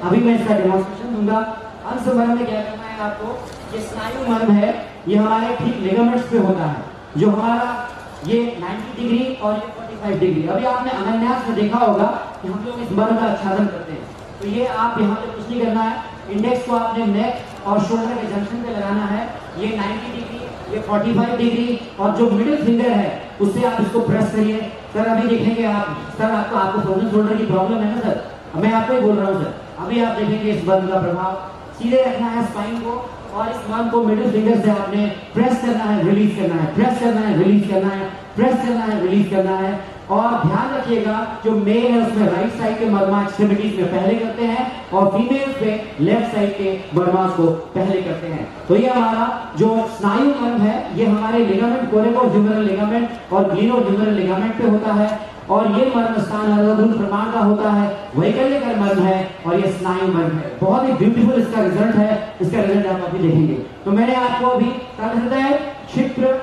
S4: अभी मैं इसका डेमोन्स्ट्रेशन दूंगा। अंश मर्म में क्या करना है आपको, ये स्नायु मर्म है, ये हमारे ठीक लिगामेंट्स पे होता है, जो हमारा ये 90 डिग्री और ये 45 डिग्री। अभी आपने अनन्यास में देखा होगा कि हम लोग इस मर्म का आच्छादन करते हैं। तो ये आप यहाँ पे कुछ नहीं करना है, इंडेक्स को आपने नेक और शोल्डर के जंक्शन पे लगाना है, ये 90 डिग्री, ये 45 डिग्री, और जो मिडिल फिंगर है उससे आप इसको प्रेस करिए। सर अभी देखेंगे आप, सर आपको फ्रोजन शोल्डर की प्रॉब्लम है ना सर, मैं आपको ही बोल रहा हूँ सर। अभी आप देखेंगे इस मर्म का प्रभाव, सीधे रखना है स्पाइन को, और इस मर्म को मिडिल फिंगर से आपने प्रेस करना है, रिलीज करना है, प्रेस करना है, रिलीज करना है, प्रेस करना है, रिलीज करना है। और ध्यान रखिएगा जो मेल है उसमें राइट साइड के मर्मा एक्सट्रीमिटीज में पहले करते हैं, और फीमेल पे लेफ्ट साइड के मर्मास को पहले करते हैं। तो ये हमारा जो स्नायु मर्म है, ये हमारे लिगामेंट, कोलेडोह्यूमेरल लिगामेंट और ग्लिनोह्यूमेरल लिगामेंट पे होता है, और ये मर्म स्थान अरुण प्रमाण का होता है, वैकल्यकर मर्म है, और ये स्नायु मर्म है। बहुत ही ब्यूटीफुल इसका रिजल्ट है, इसका रिजल्ट आप अभी देखेंगे। तो मैंने आपको अभी तल हृदय, क्षिप्र,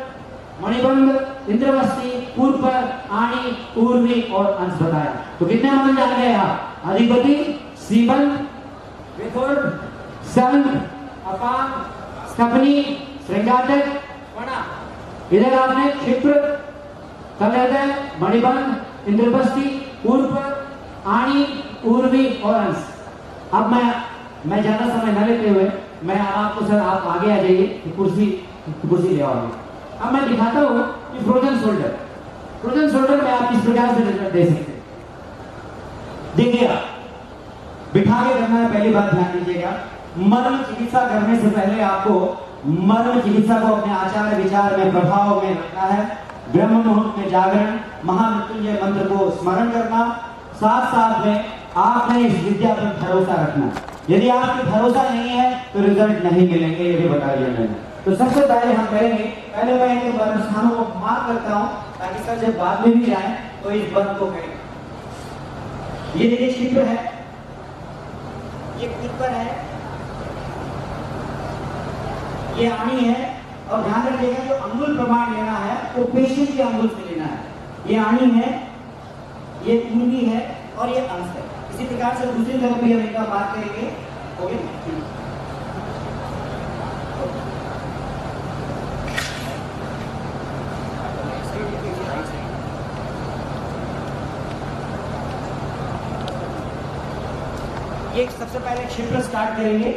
S4: मणिबंध, इंद्रवस्ती, पूर्पर, आणी, ऊर्वी और अंश बताया। तो कितने मर्म जान गए आप? अधिपति, सीबंध, विथुर, संघ, अपान, स्थपनी, श्रृंगाटक, वणा। इधर आपने क्षिप्र, तल हृदय, मणिबंध, इंद्रवस्ती, पूर्पर, आणी, ऊर्वी और अंश। अब मैं ज्यादा समय न लेते हुए मैं आपको, सर आप आगे आ जाइए, कुर्सी ले आओ। अब मैं दिखाता हूं कि फ्रोजन शोल्डर में आप किस प्रकार से रिजल्ट दे सकते हैं। देखिए आप बिठा के करना है, पहली बात ध्यान दीजिएगा, मर्म चिकित्सा करने से पहले आपको मर्म चिकित्सा को अपने आचार विचार में, प्रभाव में रखना है। ब्रह्म मुहूर्त में जागरण, महामृत्युंजय मंत्र को स्मरण करना, साथ साथ में आपने इस विद्या पर भरोसा रखना। यदि आपको भरोसा नहीं है तो रिजल्ट नहीं मिलेंगे, ये भी बता दिया मैंने। तो सबसे पहले हम करेंगे, पहले मैं इनके मर्म स्थानों को मार्क करता हूं ताकि सर जब बाद में भी जाए तो इस बंद को करें। ये देखिए क्षिप्र है, ये पूर्पर है, ये आणी है, और ध्यान रखिएगा जो अंगुल प्रमाण लेना है वो पेशेंट के अंगुल से लेना है। ये आणी है, ये ऊर्वी है, और ये अंश है। इसी प्रकार से दूसरी तरफ भी हम इनका मार्क करेंगे। ओके, ये सबसे पहले क्षिप्र स्टार्ट करेंगे।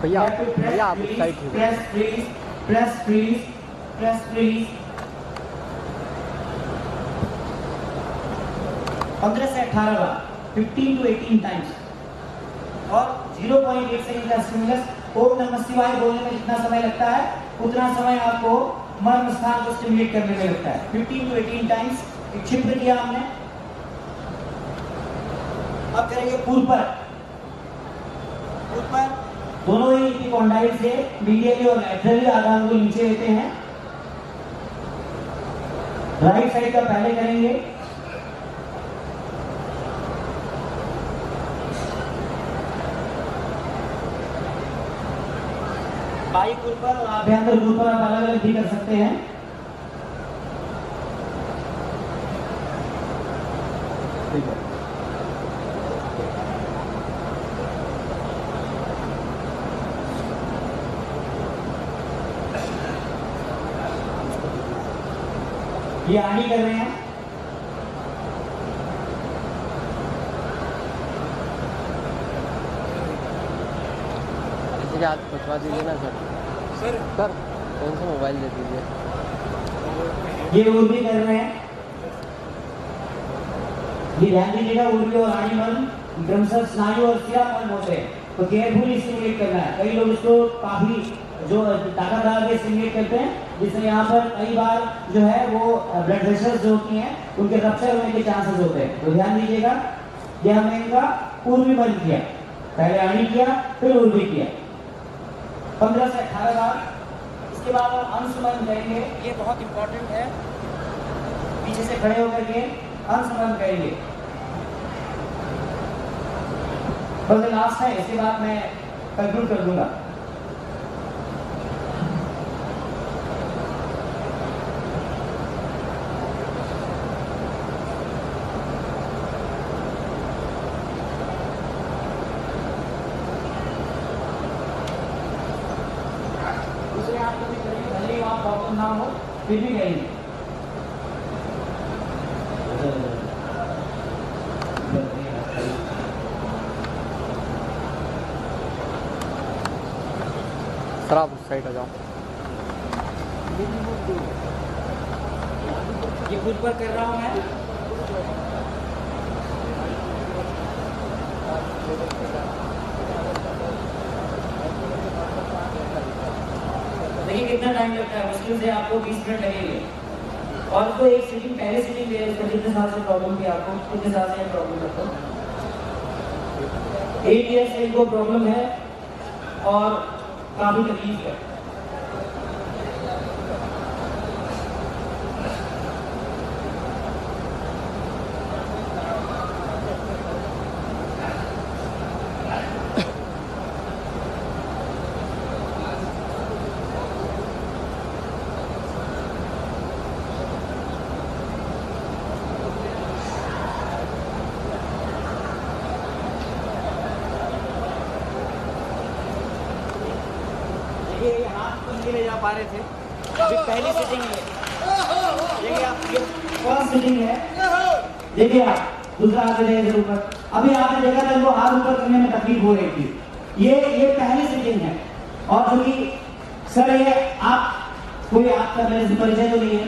S6: भैया आप साइड थे।
S4: Press freeze, press freeze, press freeze, 15 से 18 बार, 15 to 18 टाइम्स, और 0.8 सेकंड का स्टिमुलस। ओम नमः शिवाय बोलने में जितना समय लगता है उतना समय आपको मर्म स्थान को स्टिमुलेट करने में लगता है। 15 to 18 टाइम्स क्षिप्र किया हमने। अब करेंगे पूर्पर। दोनों ही इपिकॉन्डाइल से मीडियली और लैटरली आधा अंगुल नीचे लेते हैं। राइट साइड का पहले करेंगे, बाई पूर्पर और आभ्यंतर पूर्पर आप अलग अलग भी कर सकते हैं। ठीक है, ये आणी कर रहे हैं।
S6: हाथ पकवा दीजिए ना सर, कौन सा मोबाइल दे दीजिए।
S4: ये उर्वी कर रहे हैं, ये ध्यान दीजिएगा, उर्वी और आणी मर्म क्रमशः स्नायु और शिरा मर्म होते हैं, तो केयरफुली स्टिमुलेट करना है। कई लोग इसको काफी जो ताकत लगा के स्टिमुलेट करते हैं, जिससे यहाँ पर कई बार जो है वो ब्लड प्रेशर जो होती हैं उनके रप्चर होने के चांसेस होते हैं। तो ध्यान दीजिएगा, ये हमने इनका उर्वी मर्म किया, पहले आणी किया फिर उर्वी किया, 15 से 18 बार।
S3: उसके बाद हम अंशमन करेंगे, ये बहुत इंपॉर्टेंट है, पीछे से खड़े होकर के अंशमन करेंगे। बस लास्ट है, इसके बाद मैं कंक्लूड कर दूंगा। दूसरे आप कभी करेंगे, भले ही वहां प्रॉब्लम ना हो फिर भी करेंगे।
S6: सर आप उस साइड आ जाओ।
S3: ये खुद पर कर रहा हूं मैं। देखिए कितना टाइम लगता है, मुश्किल से आपको 20 मिनट लगेंगे। और तो एक सीटिंग पहले सीटिंग दे, उसको जितने साल से प्रॉब्लम थी आपको उतने साल से प्रॉब्लम है। 8 ईयर से इनको प्रॉब्लम है और काफी तकलीफ है। ये हाथ को नहीं ले जा पा रहे थे, अभी पहली सीटिंग है। देखिए आप, ये फर्स्ट सीटिंग है। देखिए आप दूसरा हाथ ले इधर ऊपर, अभी आपने देखा था इनको हाथ ऊपर करने में तकलीफ हो रही थी। ये पहली सीटिंग है। और क्योंकि सर ये आप कोई आपका मेरे से परिचय तो नहीं है,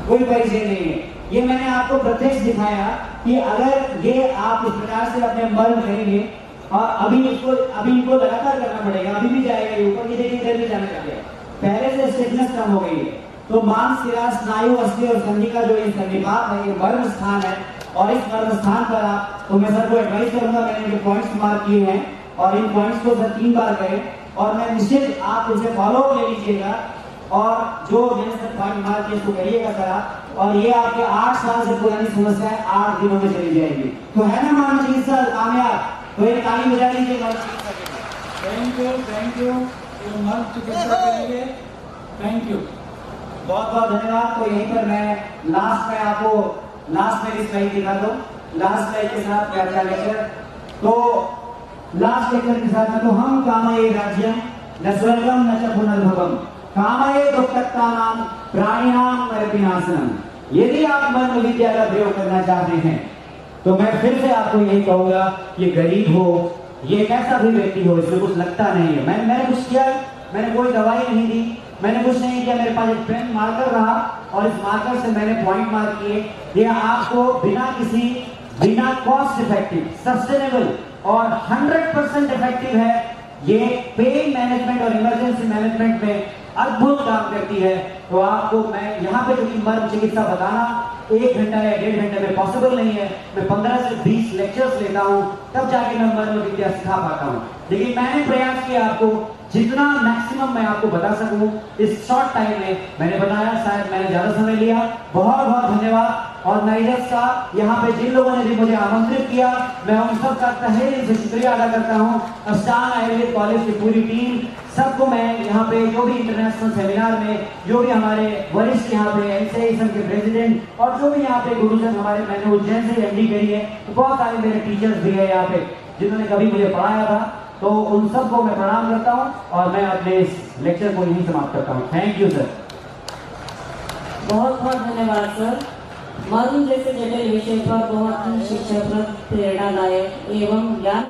S3: कोई परिचय नहीं है। ये मैंने आपको प्रत्यक्ष दिखाया कि अगर ये आप इस प्रकार से अपने मर्म करेंगे और अभी इनको लगातार करना पड़ेगा, अभी भी जाएगा ये ऊपर, ये देखिए इधर भी जाने लगे, पहले से स्टिफनेस कम हो गई है। तो मांसशिरा, स्नायु, अस्थि और संधि का जो ये सन्निपात है, ये मर्म स्थान है। और इस मर्म स्थान पर आप, तो मैं सर को एडवाइस करूंगा, मैंने जो पॉइंट्स मार्क किए हैं और इन पॉइंट्स को सर 3 बार करें और मैं निश्चित आप उनसे फॉलो ले लीजिएगा और जो मैंने सर पॉइंट मार्क किए उसको करिएगा सर आप। और ये आपके 8 साल से पुरानी समस्या है 8 दिनों में चली जाएगी। तो है ना मानव चिकित्सा कामयाब? तो ये ताली बजा लीजिए मर्म चिकित्सा के लिए।
S5: थैंक यू मर्म चिकित्सा के लिए, थैंक यू,
S3: बहुत बहुत धन्यवाद। तो यहीं पर मैं लास्ट में आपको मेरी स्लाइड दिखा दूं, लास्ट स्लाइड के साथ क्या लेक्चर। तो लास्ट लेक्चर के साथ में, तो हम कामये राज्यम न स्वर्गम न च पुनर्भवम कामये दुःखतानां प्राणिनां नरकविनाशनम। यदि आप मर्म विद्या का प्रयोग करना चाहते हैं तो मैं फिर से आपको यही कहूंगा, ये गरीब हो, ये कैसा भी व्यक्ति हो, इसमें कुछ लगता नहीं है। मैंने कुछ किया, मैंने कोई दवाई नहीं दी, मैंने कुछ नहीं किया, मेरे पास एक पेन मार्कर रहा और इस मार्कर से मैंने पॉइंट मार्क किए। ये आपको बिना कॉस्ट इफेक्टिव, सस्टेनेबल और 100% इफेक्टिव है। ये पेन मैनेजमेंट और इमरजेंसी मैनेजमेंट में अद्भुत काम करती है। तो आपको मैं यहाँ पे क्योंकि मर्म चिकित्सा बताना 1 घंटा या 1.5 घंटे में पॉसिबल नहीं है, मैं 15 से 20 लेक्चर्स लेता हूँ, तब जाके मैं मर्म विद्या सिखा पाता हूँ। लेकिन मैंने प्रयास किया आपको जितना मैक्सिमम मैं आपको बता सकूं इस शॉर्ट टाइम में मैंने बताया। शायद मैंने ज्यादा समय लिया, बहुत बहुत धन्यवाद। और नाइजर्स का यहाँ पे जिन लोगों ने भी मुझे आमंत्रित किया, मैं उन सबका तहे दिल से शुक्रिया अदा करता हूँ। अष्टांग आयुर्वेद कॉलेज की पूरी टीम, सबको मैं यहाँ पे जो भी इंटरनेशनल सेमिनार में जो भी हमारे वरिष्ठ यहाँ पे एनसीआई के प्रेसिडेंट और जो भी यहाँ पे गुरुजन हमारे, मैंने उज्जैन से एमडी करी है, तो बहुत सारे मेरे टीचर्स भी है यहाँ पे जिन्होंने कभी मुझे पढ़ाया था, तो उन सबको मैं प्रणाम करता हूँ और मैं अपने इस लेक्चर को यहीं समाप्त करता हूँ। Thank you sir.
S2: बहुत बहुत धन्यवाद सर। मर्म जैसे जटिल विषय पर बहुत ही शिक्षाप्रद, प्रेरणादायक एवं ज्ञान